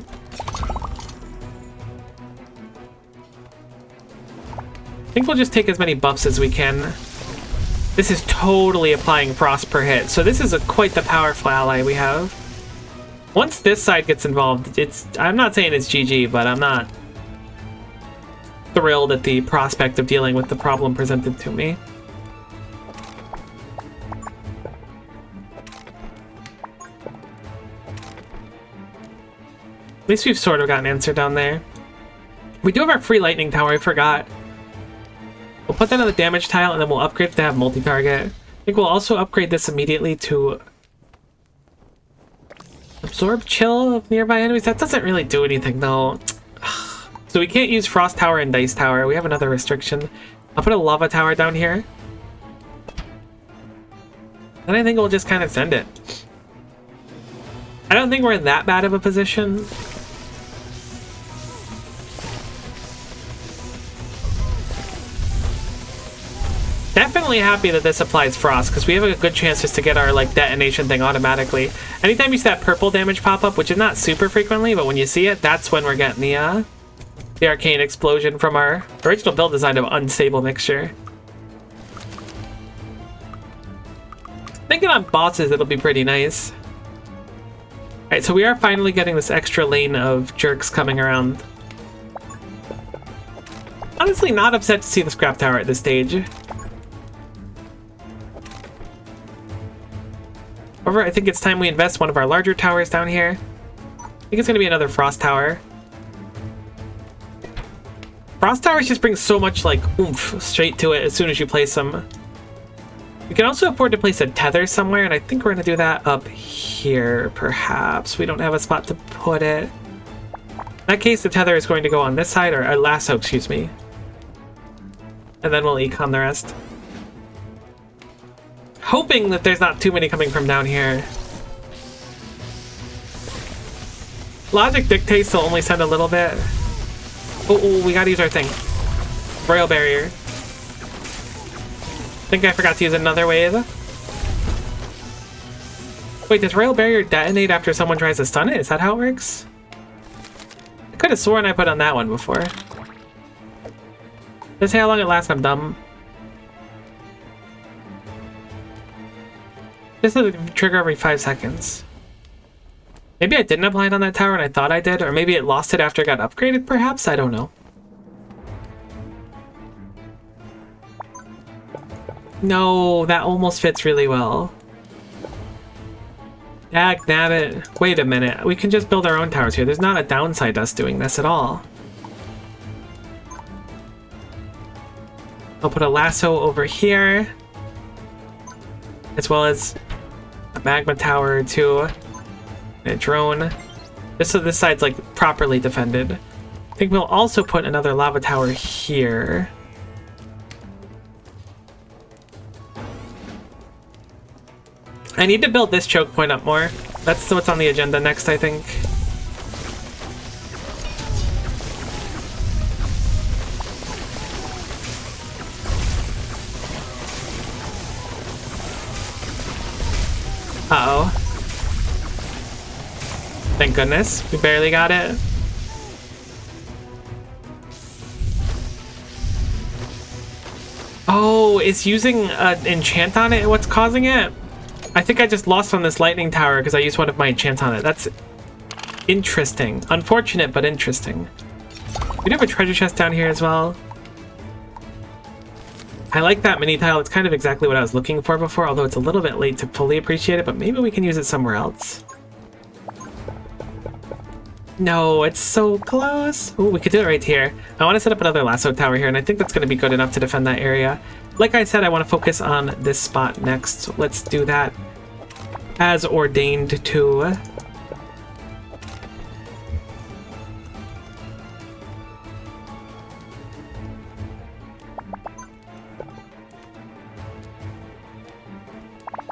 I think we'll just take as many buffs as we can. This is totally applying Frost per hit, so this is quite the powerful ally we have. Once this side gets involved, I'm not saying it's GG, but I'm not thrilled at the prospect of dealing with the problem presented to me. At least we've sort of got an answer down there. We do have our free lightning tower, I forgot. We'll put that on the damage tile and then we'll upgrade to have multi-target. I think we'll also upgrade this immediately to absorb chill of nearby enemies. That doesn't really do anything though. So we can't use frost tower and dice tower. We have another restriction. I'll put a lava tower down here. And I think we'll just kind of send it. I don't think we're in that bad of a position. Definitely happy that this applies frost, because we have a good chance just to get our like detonation thing automatically. Anytime you see that purple damage pop up, which is not super frequently, but when you see it, that's when we're getting the arcane explosion from our original build design of unstable mixture. Thinking on bosses, it'll be pretty nice. Alright, so we are finally getting this extra lane of jerks coming around. Honestly, not upset to see the scrap tower at this stage. However, I think it's time we invest one of our larger towers down here. I think it's going to be another frost tower. Frost towers just bring so much like oomph straight to it as soon as you place them. We can also afford to place a tether somewhere, and I think we're going to do that up here, perhaps. We don't have a spot to put it. In that case, the tether is going to go on this side, or a lasso, excuse me. And then we'll econ the rest. Hoping that there's not too many coming from down here. Logic dictates to only send a little bit. Oh, we gotta use our thing. Royal barrier. I think I forgot to use another wave. Wait, does Royal Barrier detonate after someone tries to stun it? Is that how it works? I could have sworn I put on that one before. Let's see how long it lasts. I'm dumb. This is a trigger every 5 seconds. Maybe I didn't apply it on that tower and I thought I did, or maybe it lost it after it got upgraded, perhaps? I don't know. No, that almost fits really well. Dag nabbit. Wait a minute. We can just build our own towers here. There's not a downside to us doing this at all. I'll put a lasso over here. As well as a magma tower too. And a drone. Just so this side's like properly defended. I think we'll also put another lava tower here. I need to build this choke point up more. That's what's on the agenda next, I think. Uh-oh. Thank goodness. We barely got it. Oh, it's using an enchant on it? What's causing it? I think I just lost on this lightning tower because I used one of my enchants on it. That's interesting. Unfortunate, but interesting. We do have a treasure chest down here as well. I like that mini tile. It's kind of exactly what I was looking for before, although it's a little bit late to fully appreciate it, but maybe we can use it somewhere else. No, it's so close. Oh, we could do it right here. I want to set up another lasso tower here, and I think that's going to be good enough to defend that area. Like I said, I want to focus on this spot next, so let's do that as ordained to.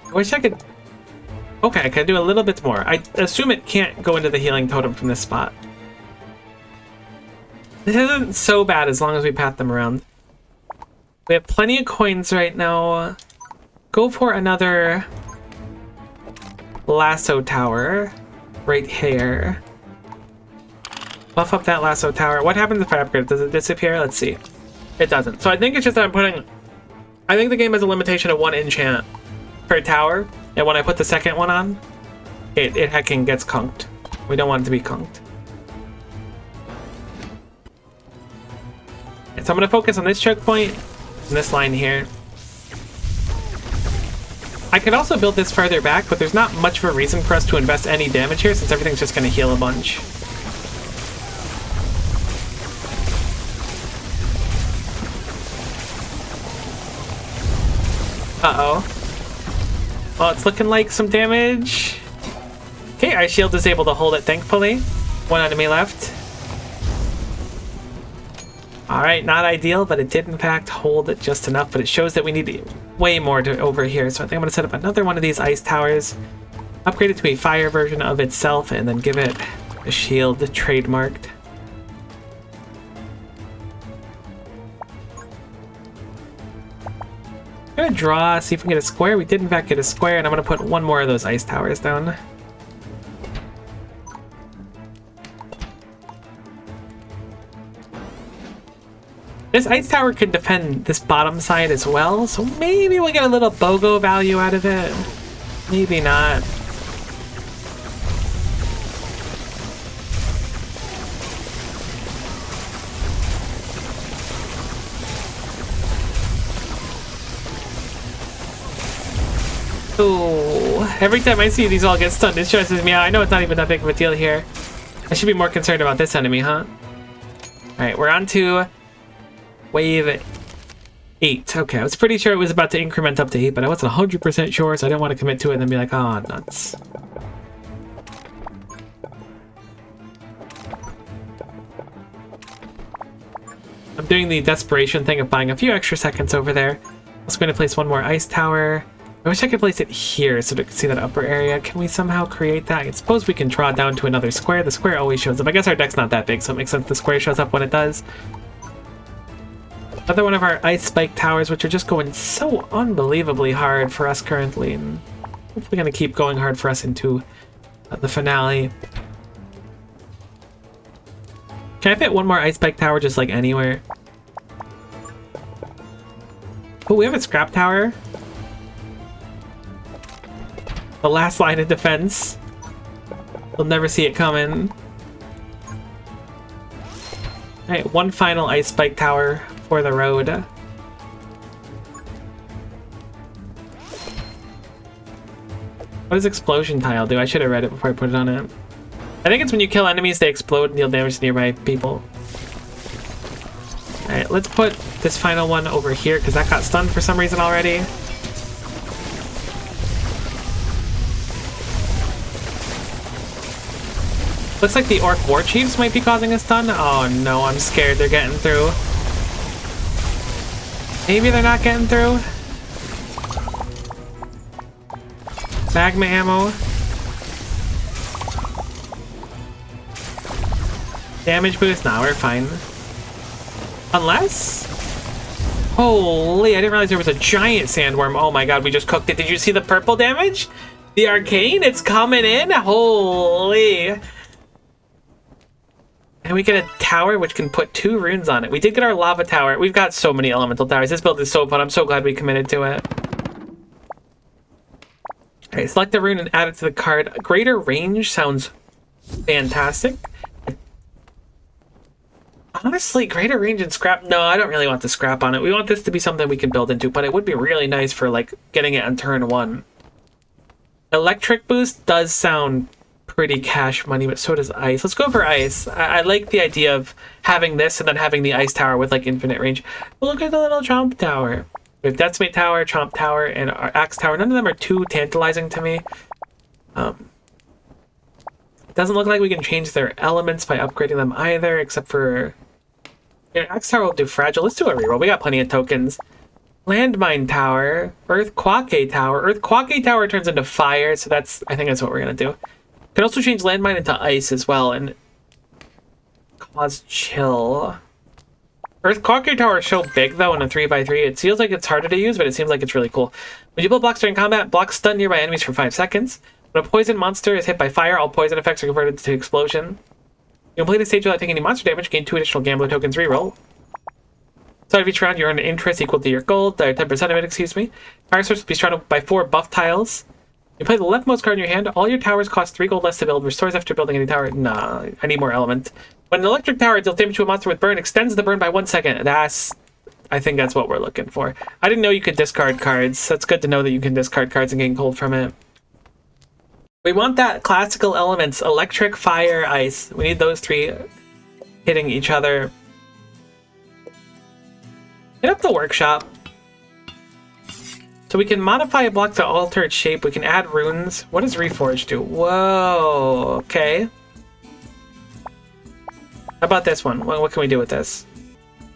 I wish I could. Okay, I can do a little bit more. I assume it can't go into the healing totem from this spot. This isn't so bad as long as we pat them around. We have plenty of coins right now. Go for another lasso tower right here. Buff up that lasso tower. What happens if I upgrade it? Does it disappear? Let's see. It doesn't. So I think it's just that I'm putting... I think the game has a limitation of 1 enchant per tower. And when I put the second one on, it hecking gets conked. We don't want it to be conked. And so I'm going to focus on this choke point and this line here. I could also build this further back, but there's not much of a reason for us to invest any damage here since everything's just going to heal a bunch. Uh-oh. Well, it's looking like some damage. Okay, Ice Shield is able to hold it, thankfully. One enemy left. Alright, not ideal, but it did in fact hold it just enough, but it shows that we need way more to over here. So I think I'm going to set up another one of these ice towers, upgrade it to a fire version of itself, and then give it a shield trademarked. I'm going to draw, see if we can get a square. We did in fact get a square, and I'm going to put one more of those ice towers down. This ice tower could defend this bottom side as well, so maybe we'll get a little BOGO value out of it. Maybe not. Ooh, every time I see these all get stunned, it stresses me out. I know it's not even that big of a deal here. I should be more concerned about this enemy, huh? Alright, we're on to wave 8. Okay, I was pretty sure it was about to increment up to 8, but I wasn't 100% sure, so I didn't want to commit to it and then be like, oh, nuts. I'm doing the desperation thing of buying a few extra seconds over there. I was going to place one more ice tower. I wish I could place it here so to see that upper area. Can we somehow create that? I suppose we can draw down to another square. The square always shows up. I guess our deck's not that big, so it makes sense the square shows up when it does. Another one of our ice spike towers, which are just going so unbelievably hard for us currently, and hopefully going to keep going hard for us into the finale. Can I fit one more ice spike tower just like anywhere? Oh, we have a scrap tower. The last line of defense. We'll never see it coming. Alright, one final ice spike tower for the road. What does explosion tile do? I should have read it before I put it on it. I think it's when you kill enemies, they explode and deal damage to nearby people. Alright, let's put this final one over here because that got stunned for some reason already. Looks like the Orc War Chiefs might be causing a stun. Oh no, I'm scared they're getting through. Maybe they're not getting through. Magma ammo. Damage boost? Nah, we're fine. Unless... Holy, I didn't realize there was a giant sandworm. Oh my god, we just cooked it. Did you see the purple damage? The arcane? It's coming in? Holy... And we get a tower which can put 2 runes on it. We did get our lava tower. We've got so many elemental towers. This build is so fun. I'm so glad we committed to it. Alright, select the rune and add it to the card. Greater range sounds fantastic. Honestly, greater range and scrap. No, I don't really want the scrap on it. We want this to be something we can build into, but it would be really nice for like getting it on turn 1. Electric boost does sound pretty cash money, but so does ice. Let's go for ice. I like the idea of having this and then having the ice tower with like infinite range. Well, look at the little chomp tower. We have Decimate Tower, Chomp Tower, and our Axe Tower. None of them are too tantalizing to me. Doesn't look like we can change their elements by upgrading them either, except for... Yeah, Axe Tower will do Fragile. Let's do a reroll. We got plenty of tokens. Landmine Tower, Earth Quake Tower. Earth Quake Tower turns into fire, so that's... I think that's what we're going to do. Can also change Landmine into ice as well, and cause chill. Earth Quake Tower is so big, though, in a 3x3. It feels like it's harder to use, but it seems like it's really cool. When you build blocks during combat, blocks stun nearby enemies for 5 seconds. When a poison monster is hit by fire, all poison effects are converted to explosion. You complete the stage without taking any monster damage, gain 2 additional Gambler tokens reroll. Start of each round, you earn an interest equal to your gold, 10% of it, excuse me. Fire source will be surrounded by 4 buff tiles. You play the leftmost card in your hand. All your towers cost 3 gold less to build. Restores after building any tower. Nah, I need more element. When an electric tower deals damage to a monster with burn, extends the burn by 1 second. I think that's what we're looking for. I didn't know you could discard cards. That's good to know that you can discard cards and gain gold from it. We want that classical elements. Electric, fire, ice. We need those 3 hitting each other. Hit up the workshop. So we can modify a block to alter its shape. We can add runes. What does Reforge do? Whoa, okay. How about this one? What can we do with this?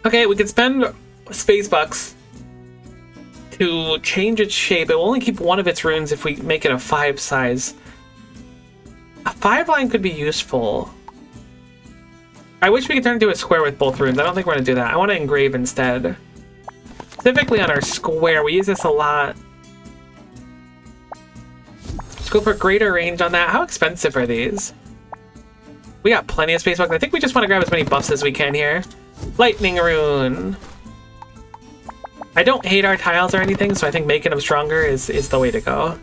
Okay, we can spend space bucks to change its shape. It will only keep one of its runes if we make it a 5 size. A 5 line could be useful. I wish we could turn it into a square with both runes. I don't think we're going to do that. I want to engrave instead. Specifically on our square, we use this a lot. Let's go for greater range on that. How expensive are these? We got plenty of space bucks. I think we just want to grab as many buffs as we can here. Lightning rune. I don't hate our tiles or anything, so I think making them stronger is the way to go.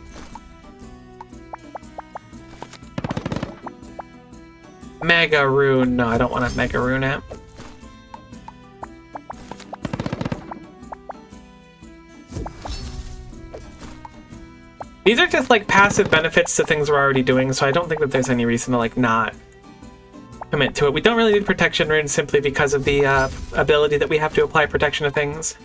Mega rune. No, I don't want a mega rune app. These are just like passive benefits to things we're already doing, so I don't think that there's any reason to like not commit to it. We don't really need protection runes simply because of the ability that we have to apply protection to things.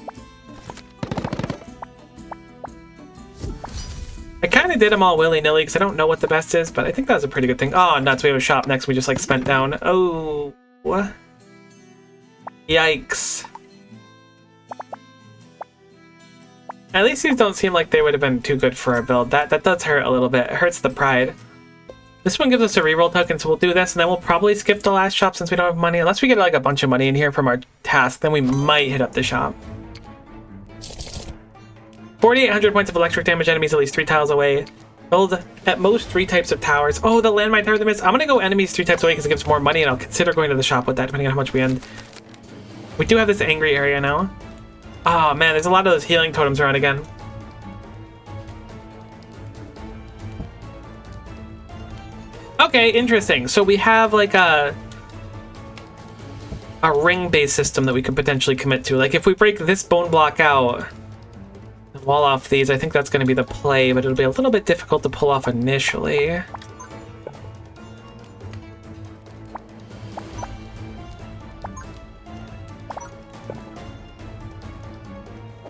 I kind of did them all willy-nilly because I don't know what the best is, but I think that was a pretty good thing. Oh, nuts, we have a shop next we just like spent down. Oh, yikes. At least these don't seem like they would have been too good for our build. That does hurt a little bit. It hurts the pride. This one gives us a reroll token, so we'll do this, and then we'll probably skip the last shop since we don't have money. Unless we get like a bunch of money in here from our task, then we might hit up the shop. 4,800 points of electric damage, enemies at least 3 tiles away. Build at most 3 types of towers. Oh, the landmine tower of the mist. I'm gonna go enemies 3 types away because it gives more money, and I'll consider going to the shop with that, depending on how much we end. We do have this angry area now. Oh man, there's a lot of those healing totems around again. Okay, interesting. So we have like a ring-based system that we could potentially commit to. Like if we break this bone block out and wall off these, I think that's going to be the play, but it'll be a little bit difficult to pull off initially.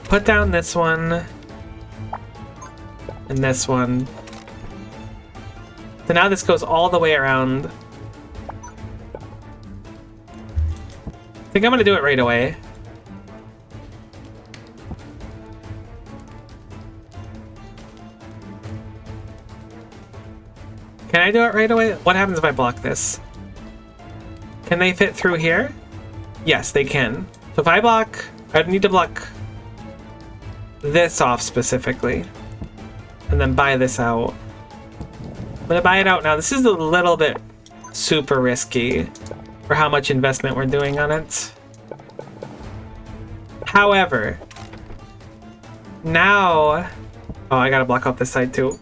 Put down this one and this one. So now this goes all the way around. I think I'm gonna do it right away. Can I do it right away? What happens if I block this? Can they fit through here? Yes, they can. So if I block, I'd need to block this off specifically, and then buy this out. I'm gonna buy it out now. This is a little bit super risky for how much investment we're doing on it. However, now... Oh, I gotta block off this side too.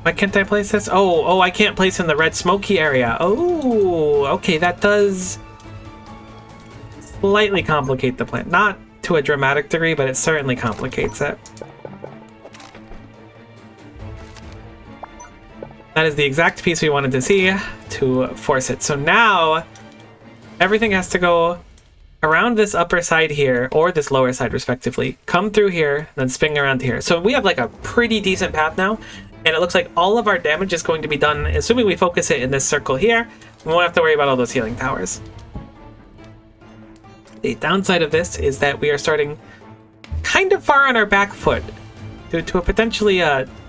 Why can't I place this? Oh, I can't place in the red smoky area. Oh, okay, that does slightly complicate the plan. Not to a dramatic degree, but it certainly complicates it. That is the exact piece we wanted to see to force it. So now everything has to go around this upper side here, or this lower side respectively, come through here, then spin around here. So we have like a pretty decent path now. And it looks like all of our damage is going to be done, assuming we focus it in this circle here. We won't have to worry about all those healing towers. The downside of this is that we are starting kind of far on our back foot to a potentially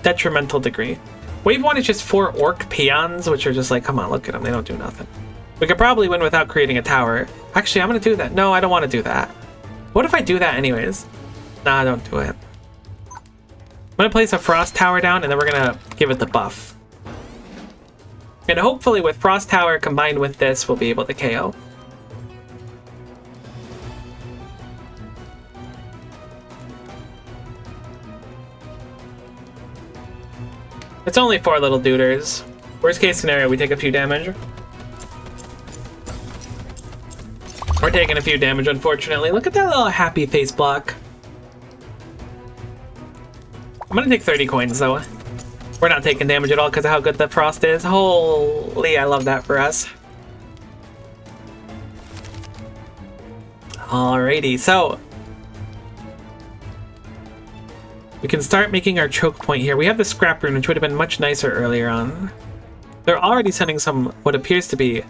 detrimental degree. Wave 1 is just 4 orc peons, which are just like, come on, look at them, they don't do nothing. We could probably win without creating a tower. Actually, I'm going to do that. No, I don't want to do that. What if I do that anyways? Nah, don't do it. I'm going to place a Frost Tower down, and then we're going to give it the buff. And hopefully with Frost Tower combined with this, we'll be able to KO. It's only 4 little duders. Worst case scenario, we take a few damage. We're taking a few damage, unfortunately. Look at that little happy face block. I'm gonna take 30 coins though. We're not taking damage at all because of how good the frost is. Holy, I love that for us. Alrighty, so we can start making our choke point here. We have the scrap rune, which would have been much nicer earlier on. They're already sending some what appears to be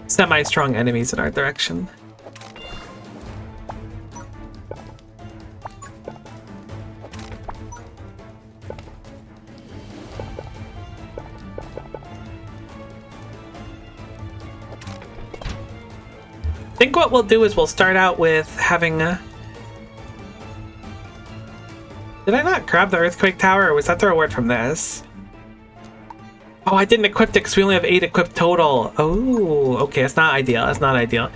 semi-strong enemies in our direction. I think what we'll do is we'll start out with having did I not grab the earthquake tower, or was that the reward from this? Oh, I didn't equip it because we only have 8 equipped total. Oh, okay, that's not ideal. That's not ideal.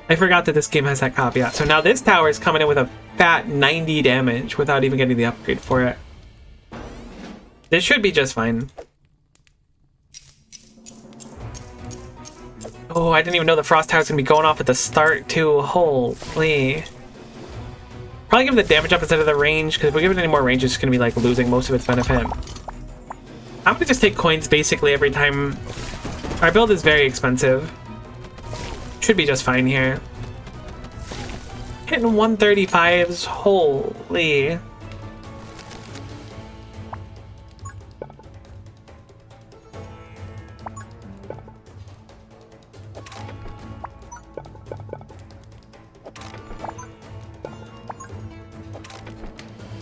I forgot that this game has that caveat. So now this tower is coming in with a fat 90 damage without even getting the upgrade for it. This should be just fine. Oh, I didn't even know the frost tower's gonna be going off at the start too. Holy. Probably give the damage up instead of the range, because if we give it any more range, it's gonna be like losing most of its benefit. I'm gonna just take coins basically every time. Our build is very expensive. Should be just fine here. Hitting 135s, holy.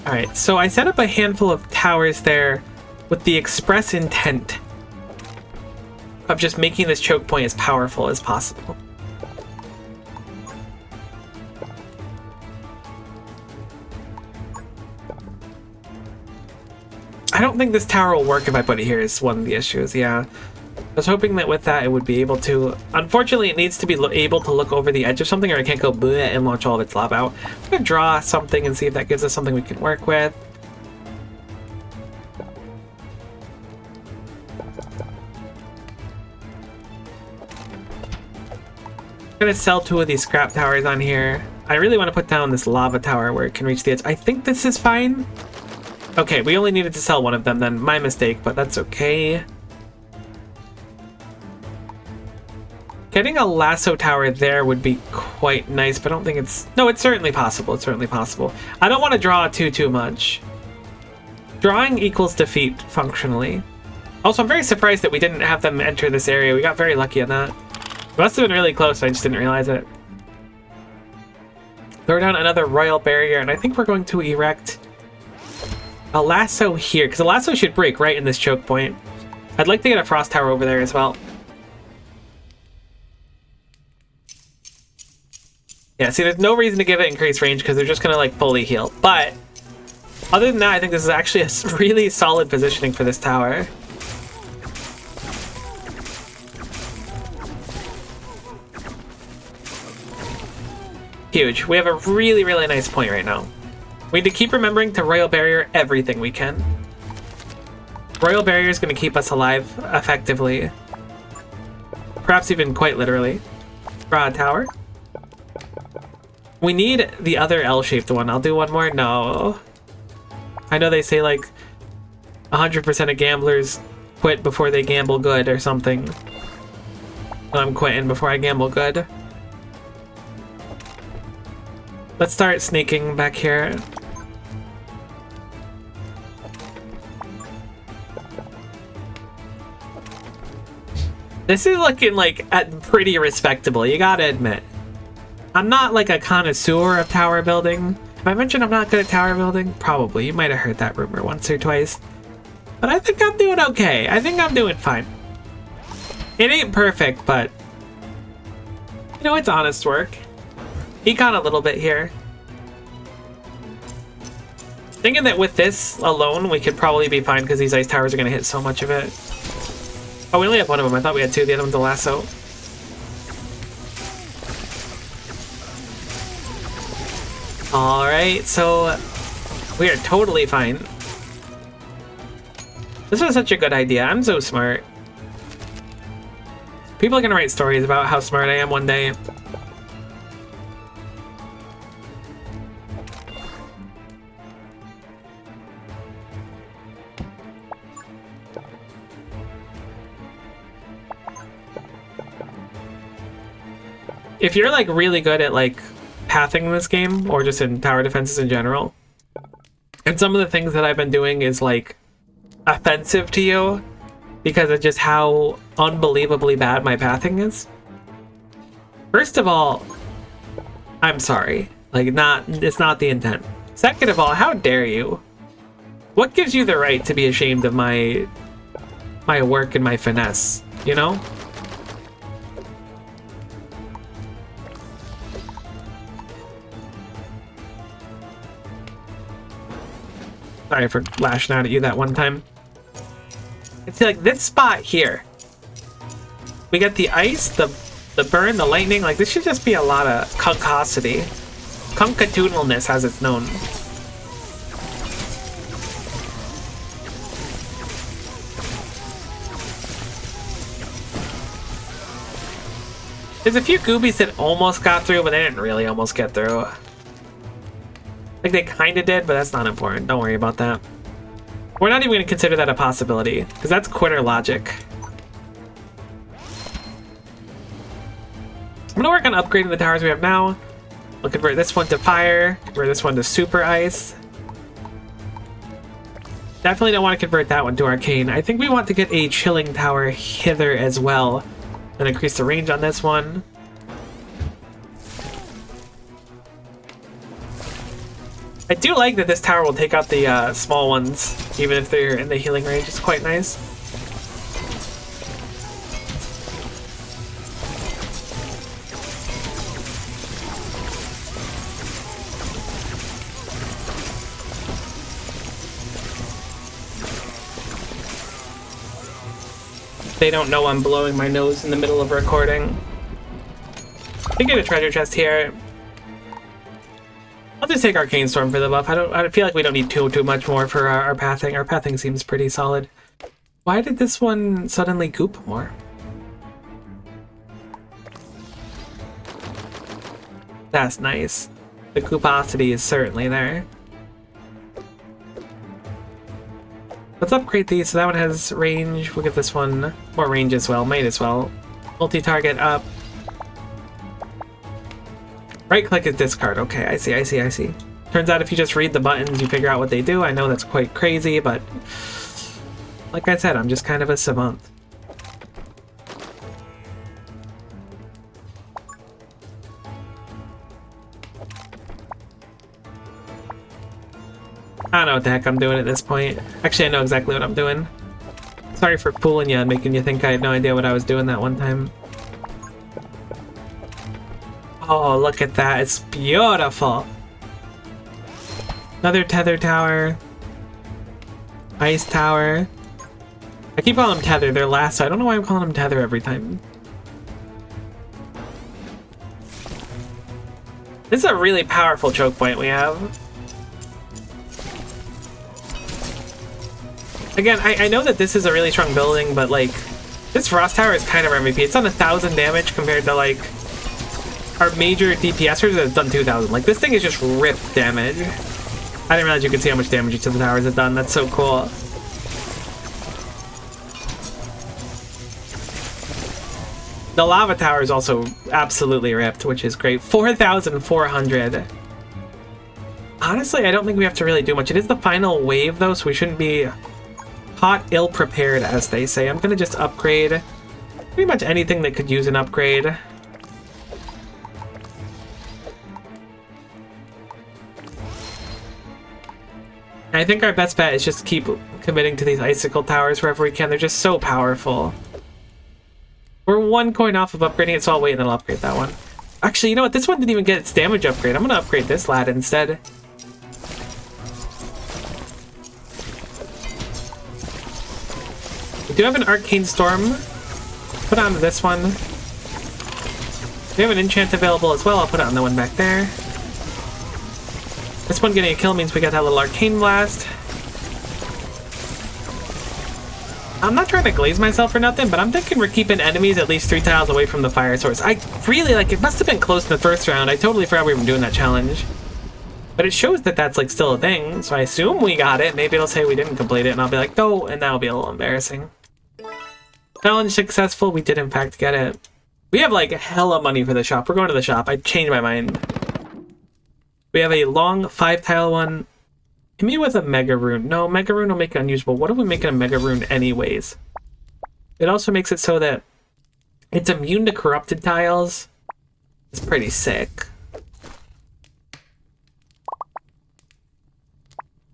Alright, so I set up a handful of towers there with the express intent of just making this choke point as powerful as possible. I don't think this tower will work if I put it here is one of the issues, yeah. I was hoping that with that it would be able to. Unfortunately, it needs to be able to look over the edge of something, or I can't go bleh and launch all of its lava out. I'm gonna draw something and see if that gives us something we can work with. I'm gonna sell 2 of these scrap towers on here. I really want to put down this lava tower where it can reach the edge. I think this is fine. Okay, we only needed to sell 1 of them then. My mistake, but that's okay. Getting a lasso tower there would be quite nice, but I don't think it's... No, it's certainly possible. It's certainly possible. I don't want to draw too much. Drawing equals defeat functionally. Also, I'm very surprised that we didn't have them enter this area. We got very lucky on that. It must have been really close, I just didn't realize it. Throw down another royal barrier, and I think we're going to erect a lasso here, because the lasso should break right in this choke point. I'd like to get a frost tower over there as well. Yeah, see, there's no reason to give it increased range because they're just going to, like, fully heal. But other than that, I think this is actually a really solid positioning for this tower. Huge. We have a really, really nice point right now. We need to keep remembering to Royal Barrier everything we can. Royal Barrier is going to keep us alive effectively. Perhaps even quite literally. Draw a tower. We need the other L-shaped one. I'll do one more. No. I know they say like 100% of gamblers quit before they gamble good or something. I'm quitting before I gamble good. Let's start sneaking back here. This is looking like pretty respectable, you gotta admit. I'm not like a connoisseur of tower building. Have I mentioned I'm not good at tower building? Probably. You might have heard that rumor once or twice. But I think I'm doing okay. I think I'm doing fine. It ain't perfect, but you know, it's honest work. Econ a little bit here. Thinking that with this alone, we could probably be fine because these ice towers are going to hit so much of it. Oh, we only have 1 of them. I thought we had 2. The other one's a lasso. Alright, so we are totally fine. This was such a good idea. I'm so smart. People are going to write stories about how smart I am one day. If you're like really good at like pathing in this game, or just in tower defenses in general. And some of the things that I've been doing is like offensive to you because of just how unbelievably bad my pathing is. First of all, I'm sorry. Like, it's not the intent. Second of all, how dare you? What gives you the right to be ashamed of my work and my finesse, you know? Sorry for lashing out at you that one time. It's like this spot here. We got the ice, the burn, the lightning. Like, this should just be a lot of concosity. Concatudinalness, as it's known. There's a few goobies that almost got through, but they didn't really almost get through. Like, they kind of did, but that's not important. Don't worry about that. We're not even going to consider that a possibility, because that's quitter logic. I'm going to work on upgrading the towers we have now. We'll convert this one to fire, convert this one to super ice. Definitely don't want to convert that one to arcane. I think we want to get a chilling tower hither as well, and increase the range on this one. I do like that this tower will take out the small ones, even if they're in the healing range. It's quite nice. They don't know I'm blowing my nose in the middle of recording. I get a treasure chest here. I'll just take Arcane Storm for the buff. I feel like we don't need too much more for our pathing. Our pathing seems pretty solid. Why did this one suddenly goop more? That's nice. The gooposity is certainly there. Let's upgrade these. So that one has range. We'll get this one more range as well. Might as well. Multi-target up. Right-click is discard. Okay, I see. Turns out if you just read the buttons, you figure out what they do. I know that's quite crazy, but like I said, I'm just kind of a savant. I don't know what the heck I'm doing at this point. Actually, I know exactly what I'm doing. Sorry for fooling you and making you think I had no idea what I was doing that one time. Oh, look at that. It's beautiful. Another tether tower. Ice tower. I keep calling them tether. They're last, so I don't know why I'm calling them tether every time. This is a really powerful choke point we have. Again, I know that this is a really strong building, but like, this Frost Tower is kind of our MVP. It's done 1,000 damage compared to like our major DPSers that have done 2,000. Like, this thing is just ripped damage. I didn't realize you could see how much damage each of the towers have done. That's so cool. The lava tower is also absolutely ripped, which is great. 4,400. Honestly, I don't think we have to really do much. It is the final wave, though, so we shouldn't be caught ill-prepared, as they say. I'm going to just upgrade pretty much anything that could use an upgrade. I think our best bet is just keep committing to these icicle towers wherever we can. They're just so powerful. We're 1 coin off of upgrading it, so I'll wait and then I'll upgrade that one. Actually, you know what? This one didn't even get its damage upgrade. I'm going to upgrade this lad instead. We do have an Arcane Storm. Put on this one. We have an enchant available as well. I'll put it on the one back there. This one getting a kill means we got that little Arcane Blast. I'm not trying to glaze myself or nothing, but I'm thinking we're keeping enemies at least 3 tiles away from the fire source. I really, like, it must have been close in the first round. I totally forgot we were doing that challenge. But it shows that that's, like, still a thing, so I assume we got it. Maybe it'll say we didn't complete it, and I'll be like, no, and that'll be a little embarrassing. Challenge successful. We did, in fact, get it. We have, like, hella money for the shop. We're going to the shop. I changed my mind. We have a long 5-tile one. Hit me with a Mega Rune. No, Mega Rune will make it unusable. What if we make it a Mega Rune anyways? It also makes it so that it's immune to corrupted tiles. It's pretty sick.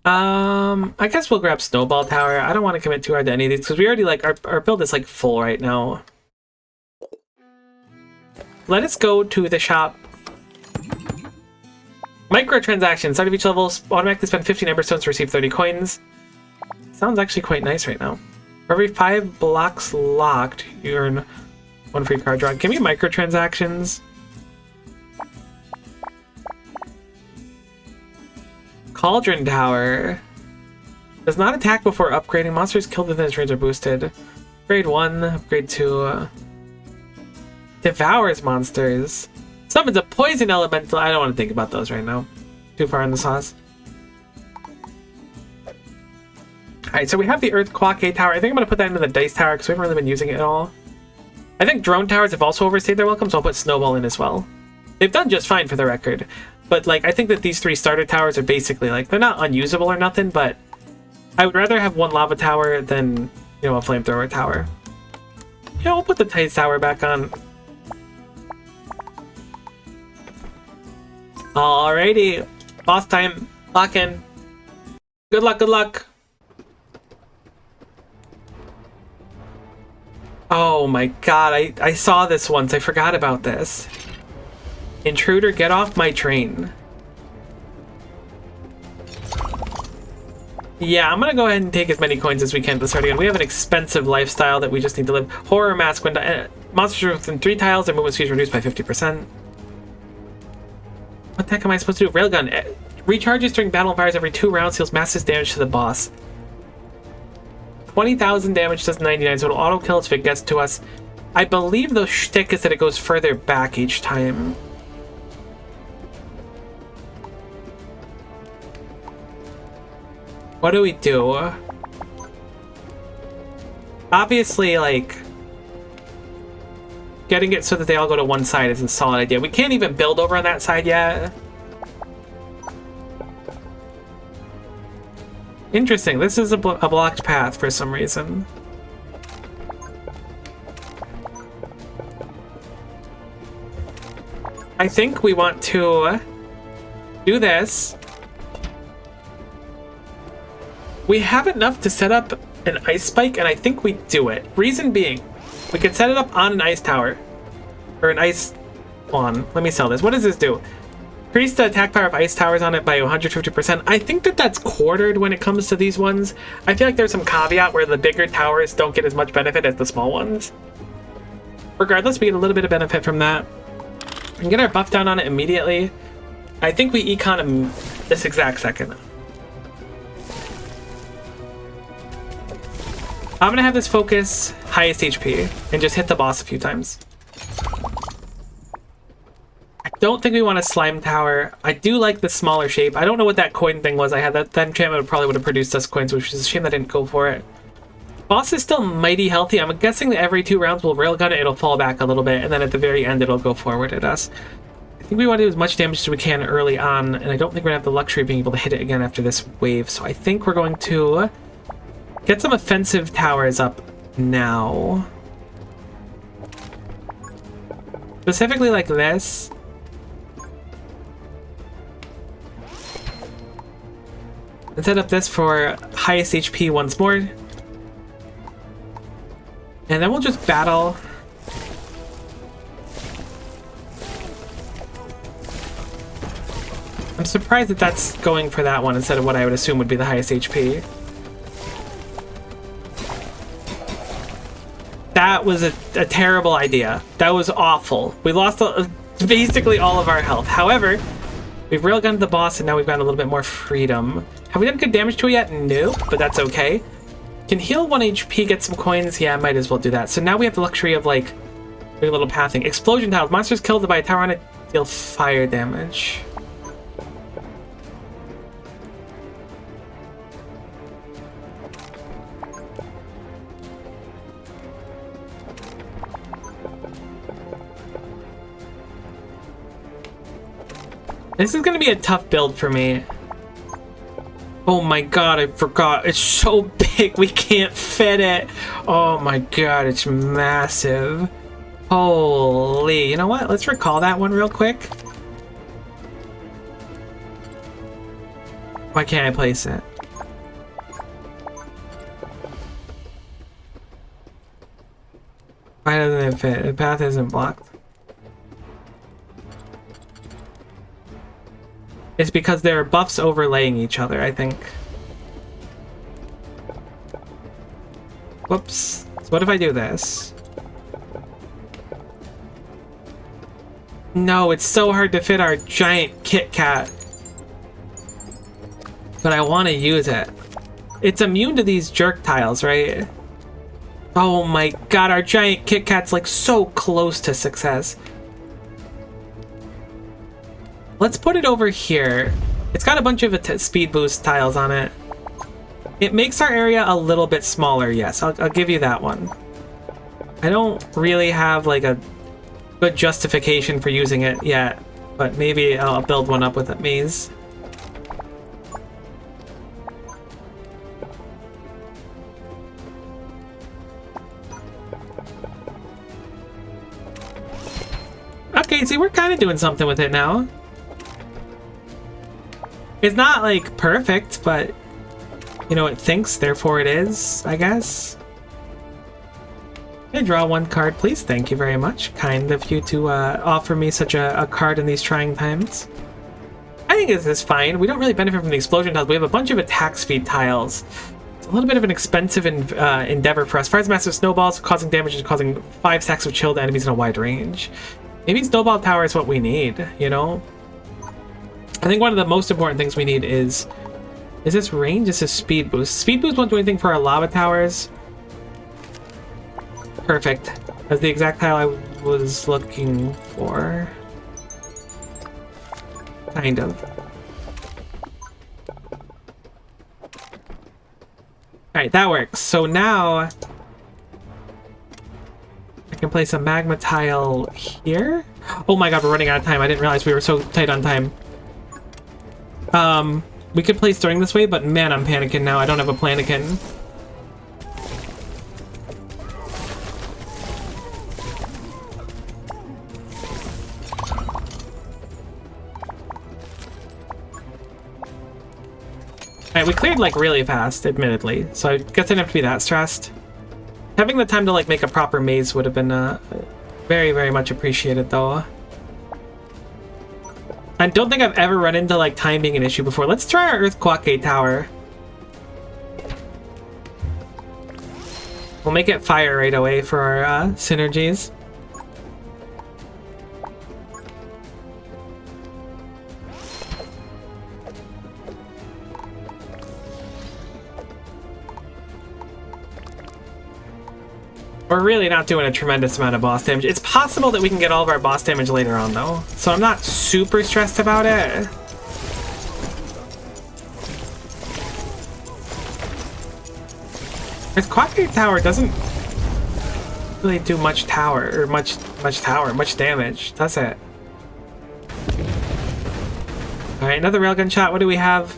I guess we'll grab Snowball Tower. I don't want to commit too hard to any of these because we already like our build is like full right now. Let us go to the shop. Microtransactions. Start of each level, automatically spend 15 Emberstones to receive 30 coins. Sounds actually quite nice right now. For every 5 blocks locked, you earn 1 free card draw. Give me microtransactions. Cauldron Tower. Does not attack before upgrading. Monsters killed within its range are boosted. Upgrade 1, upgrade 2. Devours monsters. Summons a poison elemental. I don't want to think about those right now. Too far in the sauce. Alright, so we have the Earth Quake Tower. I think I'm going to put that into the Dice Tower because we haven't really been using it at all. I think Drone Towers have also overstayed their welcome, so I'll put Snowball in as well. They've done just fine for the record. But, like, I think that these 3 starter towers are basically, like, they're not unusable or nothing, but I would rather have 1 lava tower than, you know, a flamethrower tower. Yeah, we'll put the Tides Tower back on. Alrighty. Boss time. Lock in. Good luck, good luck. Oh my god, I saw this once. I forgot about this. Intruder, get off my train. Yeah, I'm gonna go ahead and take as many coins as we can to start again. We have an expensive lifestyle that we just need to live. Horror Mask. When monsters within 3 tiles, their movement speed is reduced by 50%. What the heck am I supposed to do? Railgun. Recharges during battle and fires every 2 rounds, deals massive damage to the boss. 20,000 damage does 99, so it'll auto kill us if it gets to us. I believe the shtick is that it goes further back each time. What do we do? Obviously, like, getting it so that they all go to one side is a solid idea. We can't even build over on that side yet. Interesting. This is a blocked path for some reason. I think we want to do this. We have enough to set up an ice spike, and I think we do it. Reason being, we could set it up on an ice tower. Or an ice one. Let me sell this. What does this do? Increase the attack power of ice towers on it by 150%. I think that that's quartered when it comes to these ones. I feel like there's some caveat where the bigger towers don't get as much benefit as the small ones. Regardless, we get a little bit of benefit from that. We can get our buff down on it immediately. I think we econ him this exact second. I'm gonna have this focus highest HP and just hit the boss a few times. I don't think we want a slime tower. I do like the smaller shape. I don't know what that coin thing was. I had that enchantment probably would have produced us coins, which is a shame I didn't go for it. Boss is still mighty healthy. I'm guessing that every 2 rounds we'll railgun it, it'll fall back a little bit, and then at the very end it'll go forward at us. I think we want to do as much damage as we can early on, and I don't think we're gonna have the luxury of being able to hit it again after this wave. So I think we're going to get some offensive towers up now. Specifically like this. And set up this for highest HP once more. And then we'll just battle. I'm surprised that that's going for that one instead of what I would assume would be the highest HP. That was a terrible idea. That was awful. We lost basically all of our health. However, we've railgunned the boss and now we've got a little bit more freedom. Have we done good damage to it yet? No, but that's okay. Can heal 1 HP, get some coins? Yeah, I might as well do that. So now we have the luxury of, like, doing a little pathing. Explosion tiles. Monsters killed by a tower on it deal fire damage. This is gonna be a tough build for me. Oh my god, I forgot. It's so big, we can't fit it. Oh my god, it's massive. Holy, you know what? Let's recall that one real quick. Why can't I place it? Why doesn't it fit? The path isn't blocked. It's because there are buffs overlaying each other, I think. Whoops. So what if I do this? No, it's so hard to fit our giant Kit Kat. But I want to use it. It's immune to these jerk tiles, right? Oh my god, our giant Kit Kat's like so close to success. Let's put it over here. It's got a bunch of speed boost tiles on it. It makes our area a little bit smaller, yes. I'll give you that one. I don't really have like a good justification for using it yet, but maybe I'll build one up with a maze. Okay, see, we're kind of doing something with it now. It's not, like, perfect, but, you know, it thinks, therefore it is, I guess. Can I draw one card, please? Thank you very much. Kind of you to offer me such a card in these trying times. I think this is fine. We don't really benefit from the explosion tiles. We have a bunch of attack speed tiles. It's a little bit of an expensive endeavor for us. Fires massive snowballs, causing damage and causing 5 stacks of chilled enemies in a wide range. Maybe Snowball Tower is what we need, you know? I think one of the most important things we need is this range? This is speed boost. Speed boost won't do anything for our lava towers. Perfect. That's the exact tile I was looking for. Kind of. Alright, that works. So now I can place a magma tile here. Oh my god, we're running out of time. I didn't realize we were so tight on time. We could place during this way, but man, I'm panicking now. I don't have a planikin. Alright, we cleared like really fast, admittedly, so I guess I didn't have to be that stressed. Having the time to like make a proper maze would have been very, very much appreciated though. I don't think I've ever run into like time being an issue before. Let's try our Earthquake Tower. We'll make it fire right away for our synergies. We're really not doing a tremendous amount of boss damage. It's possible that we can get all of our boss damage later on, though. So I'm not super stressed about it. This Quadrate Tower doesn't really do much damage, does it? Alright, another railgun shot. What do we have?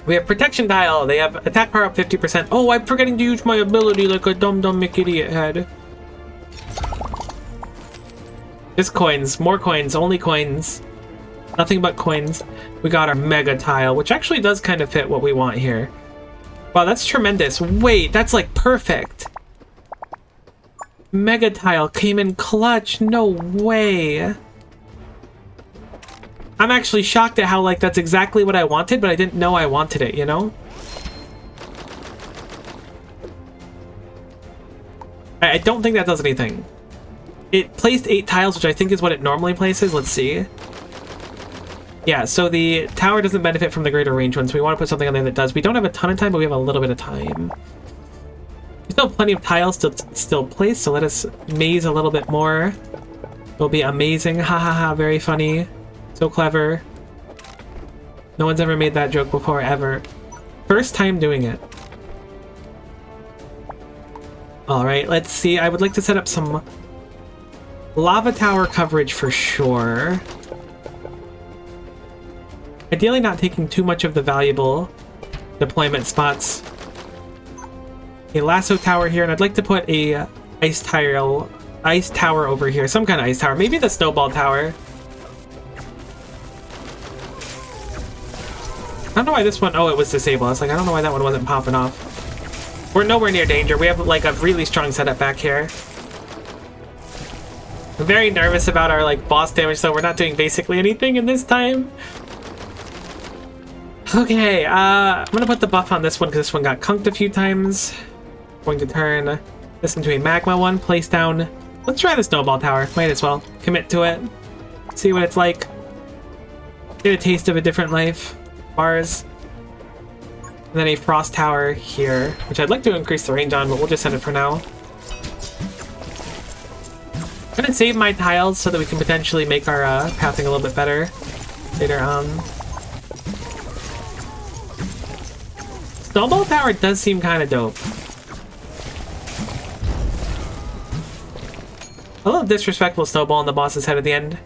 We have protection tile. They have attack power up 50%. Oh, I'm forgetting to use my ability like a dumb McIdiot head. Just coins. More coins. Only coins. Nothing but coins. We got our mega tile, which actually does kind of fit what we want here. Wow, that's tremendous. Wait, that's like perfect. Mega tile came in clutch. No way. I'm actually shocked at how, like, that's exactly what I wanted, but I didn't know I wanted it, you know? I don't think that does anything. It placed 8 tiles, which I think is what it normally places. Let's see. Yeah, so the tower doesn't benefit from the greater range ones. We want to put something on there that does. We don't have a ton of time, but we have a little bit of time. We still have plenty of tiles to still place, so let us maze a little bit more. It'll be amazing. Ha ha ha, very funny. So clever. No one's ever made that joke before, ever. First time doing it. Alright, let's see. I would like to set up some lava tower coverage for sure. Ideally not taking too much of the valuable deployment spots. A lasso tower here, and I'd like to put a ice tower over here. Some kind of ice tower. Maybe the snowball tower. I don't know why this one... Oh, it was disabled. I was like, I don't know why that one wasn't popping off. We're nowhere near danger. We have like a really strong setup back here. I'm very nervous about our like boss damage, so we're not doing basically anything in this time. Okay, I'm gonna put the buff on this one because this one got conked a few times. Going to turn this into a magma one. Place down. Let's try the snowball tower. Might as well commit to it. See what it's like. Get a taste of a different life. Bars. And then a frost tower here, which I'd like to increase the range on, but we'll just send it for now. I'm gonna save my tiles so that we can potentially make our pathing a little bit better later on. Snowball tower does seem kind of dope. A little disrespectful snowball on the boss's head at the end.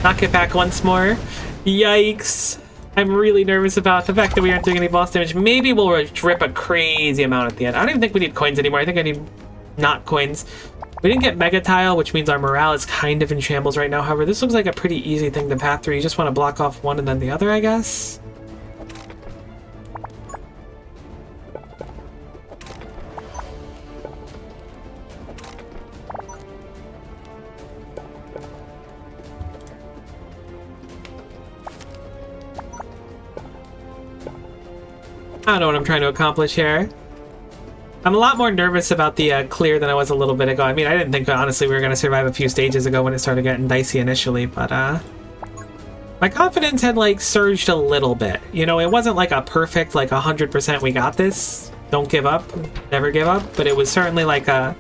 Knock it back once more. Yikes. I'm really nervous about the fact that we aren't doing any boss damage. Maybe we'll drip a crazy amount at the end. I don't even think we need coins anymore. I think I need not coins. We didn't get Mega Tile, which means our morale is kind of in shambles right now. However, this looks like a pretty easy thing to path through. You just want to block off one and then the other, I guess. I don't know what I'm trying to accomplish here. I'm a lot more nervous about the clear than I was a little bit ago. I mean, I didn't think, honestly, we were going to survive a few stages ago when it started getting dicey initially, but my confidence had, like, surged a little bit. You know, it wasn't like a perfect, like, 100% we got this. Don't give up. Never give up. But it was certainly like a...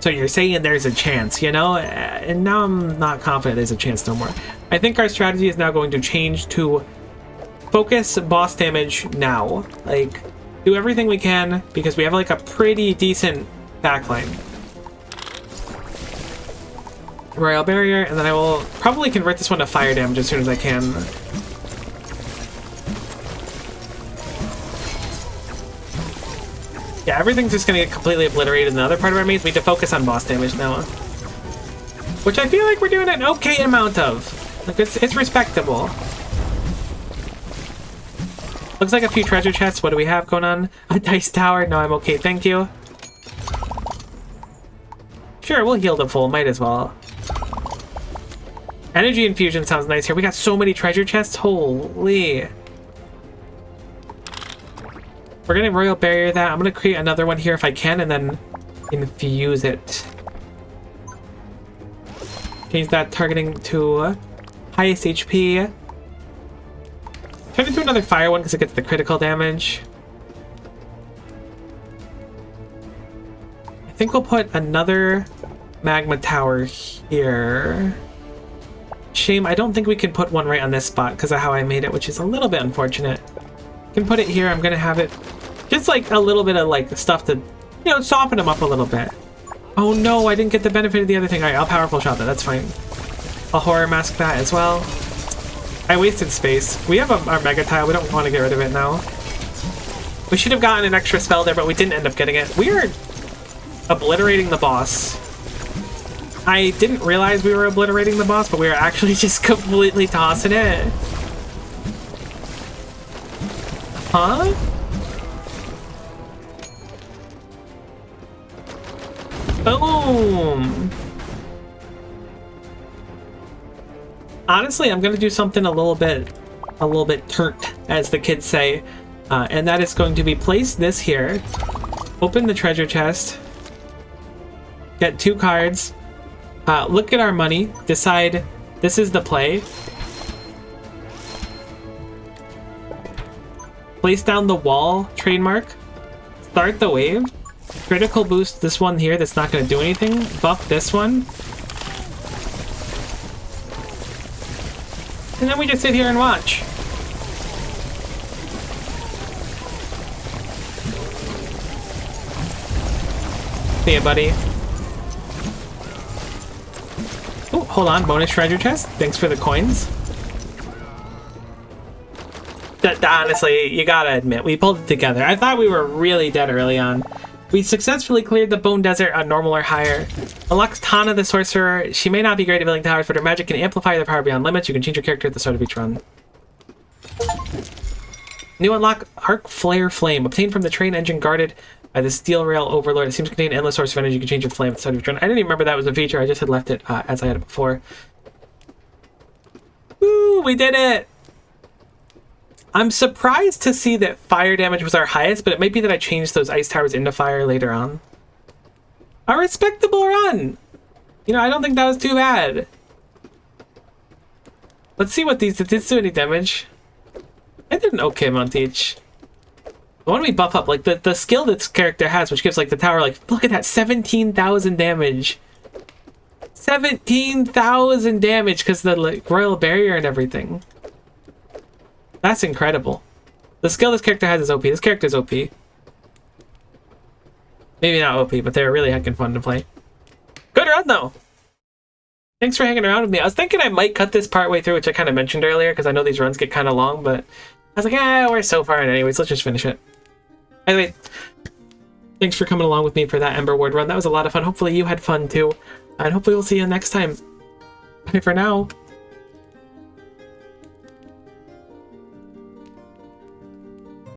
So you're saying there's a chance, you know? And now I'm not confident there's a chance no more. I think our strategy is now going to change to focus boss damage now. Like... do everything we can because we have like a pretty decent backline. Royal Barrier, and then I will probably convert this one to fire damage as soon as I can. Yeah, everything's just gonna get completely obliterated in the other part of our maze. We need to focus on boss damage now. Which I feel like we're doing an okay amount of. Like, it's respectable. Looks like a few treasure chests. What do we have going on? A dice tower? No, I'm okay, thank you. Sure, we'll heal the full. Might as well. Energy infusion sounds nice here. We got so many treasure chests. Holy. We're gonna Royal Barrier that. I'm gonna create another one here if I can, and then infuse it. Change that targeting to highest HP. Turn into another fire one because it gets the critical damage. I think we'll put another magma tower here. Shame, I don't think we can put one right on this spot because of how I made it, which is a little bit unfortunate. Can put it here. I'm gonna have it just like a little bit of like stuff to, you know, soften them up a little bit. Oh no, I didn't get the benefit of the other thing. All right, I'll powerful shot that. That's fine. I'll horror mask that as well. I wasted space. We have our Mega Tile. We don't want to get rid of it now. We should have gotten an extra spell there, but we didn't end up getting it. We are obliterating the boss. I didn't realize we were obliterating the boss, but we were actually just completely tossing it. Huh? Boom! Honestly, I'm gonna do something a little bit turnt, as the kids say, and that is going to be place this here, open the treasure chest, get 2 cards, look at our money, decide this is the play, place down the wall trademark, start the wave, critical boost this one here that's not gonna do anything, buff this one. And then we just sit here and watch. See ya, buddy. Oh, hold on. Bonus treasure chest. Thanks for the coins. Honestly, you gotta admit, we pulled it together. I thought we were really dead early on. We successfully cleared the Bone Desert on normal or higher. Unlocks Tana the Sorcerer. She may not be great at building towers, but her magic can amplify their power beyond limits. You can change your character at the start of each run. New unlock, Arc Flare Flame. Obtained from the train engine guarded by the Steel Rail Overlord. It seems to contain an endless source of energy. You can change its flame at the start of each run. I didn't even remember that was a feature. I just had left it as I had it before. Woo, we did it! I'm surprised to see that fire damage was our highest, but it might be that I changed those ice towers into fire later on. A respectable run! You know, I don't think that was too bad. Let's see what these did. Did do any damage? I did an okay amount each. The one we buff up, like the skill this character has, which gives like the tower, like, look at that, 17,000 damage. 17,000 damage because the like, royal barrier and everything. That's incredible. The skill this character has is OP. This character is OP. Maybe not OP, but they're really heckin' fun to play. Good run, though. Thanks for hanging around with me. I was thinking I might cut this part way through, which I kind of mentioned earlier, because I know these runs get kind of long, but I was like, we're so far in anyways. Let's just finish it. Anyway, thanks for coming along with me for that Emberward run. That was a lot of fun. Hopefully you had fun, too. And hopefully we'll see you next time. Bye for now.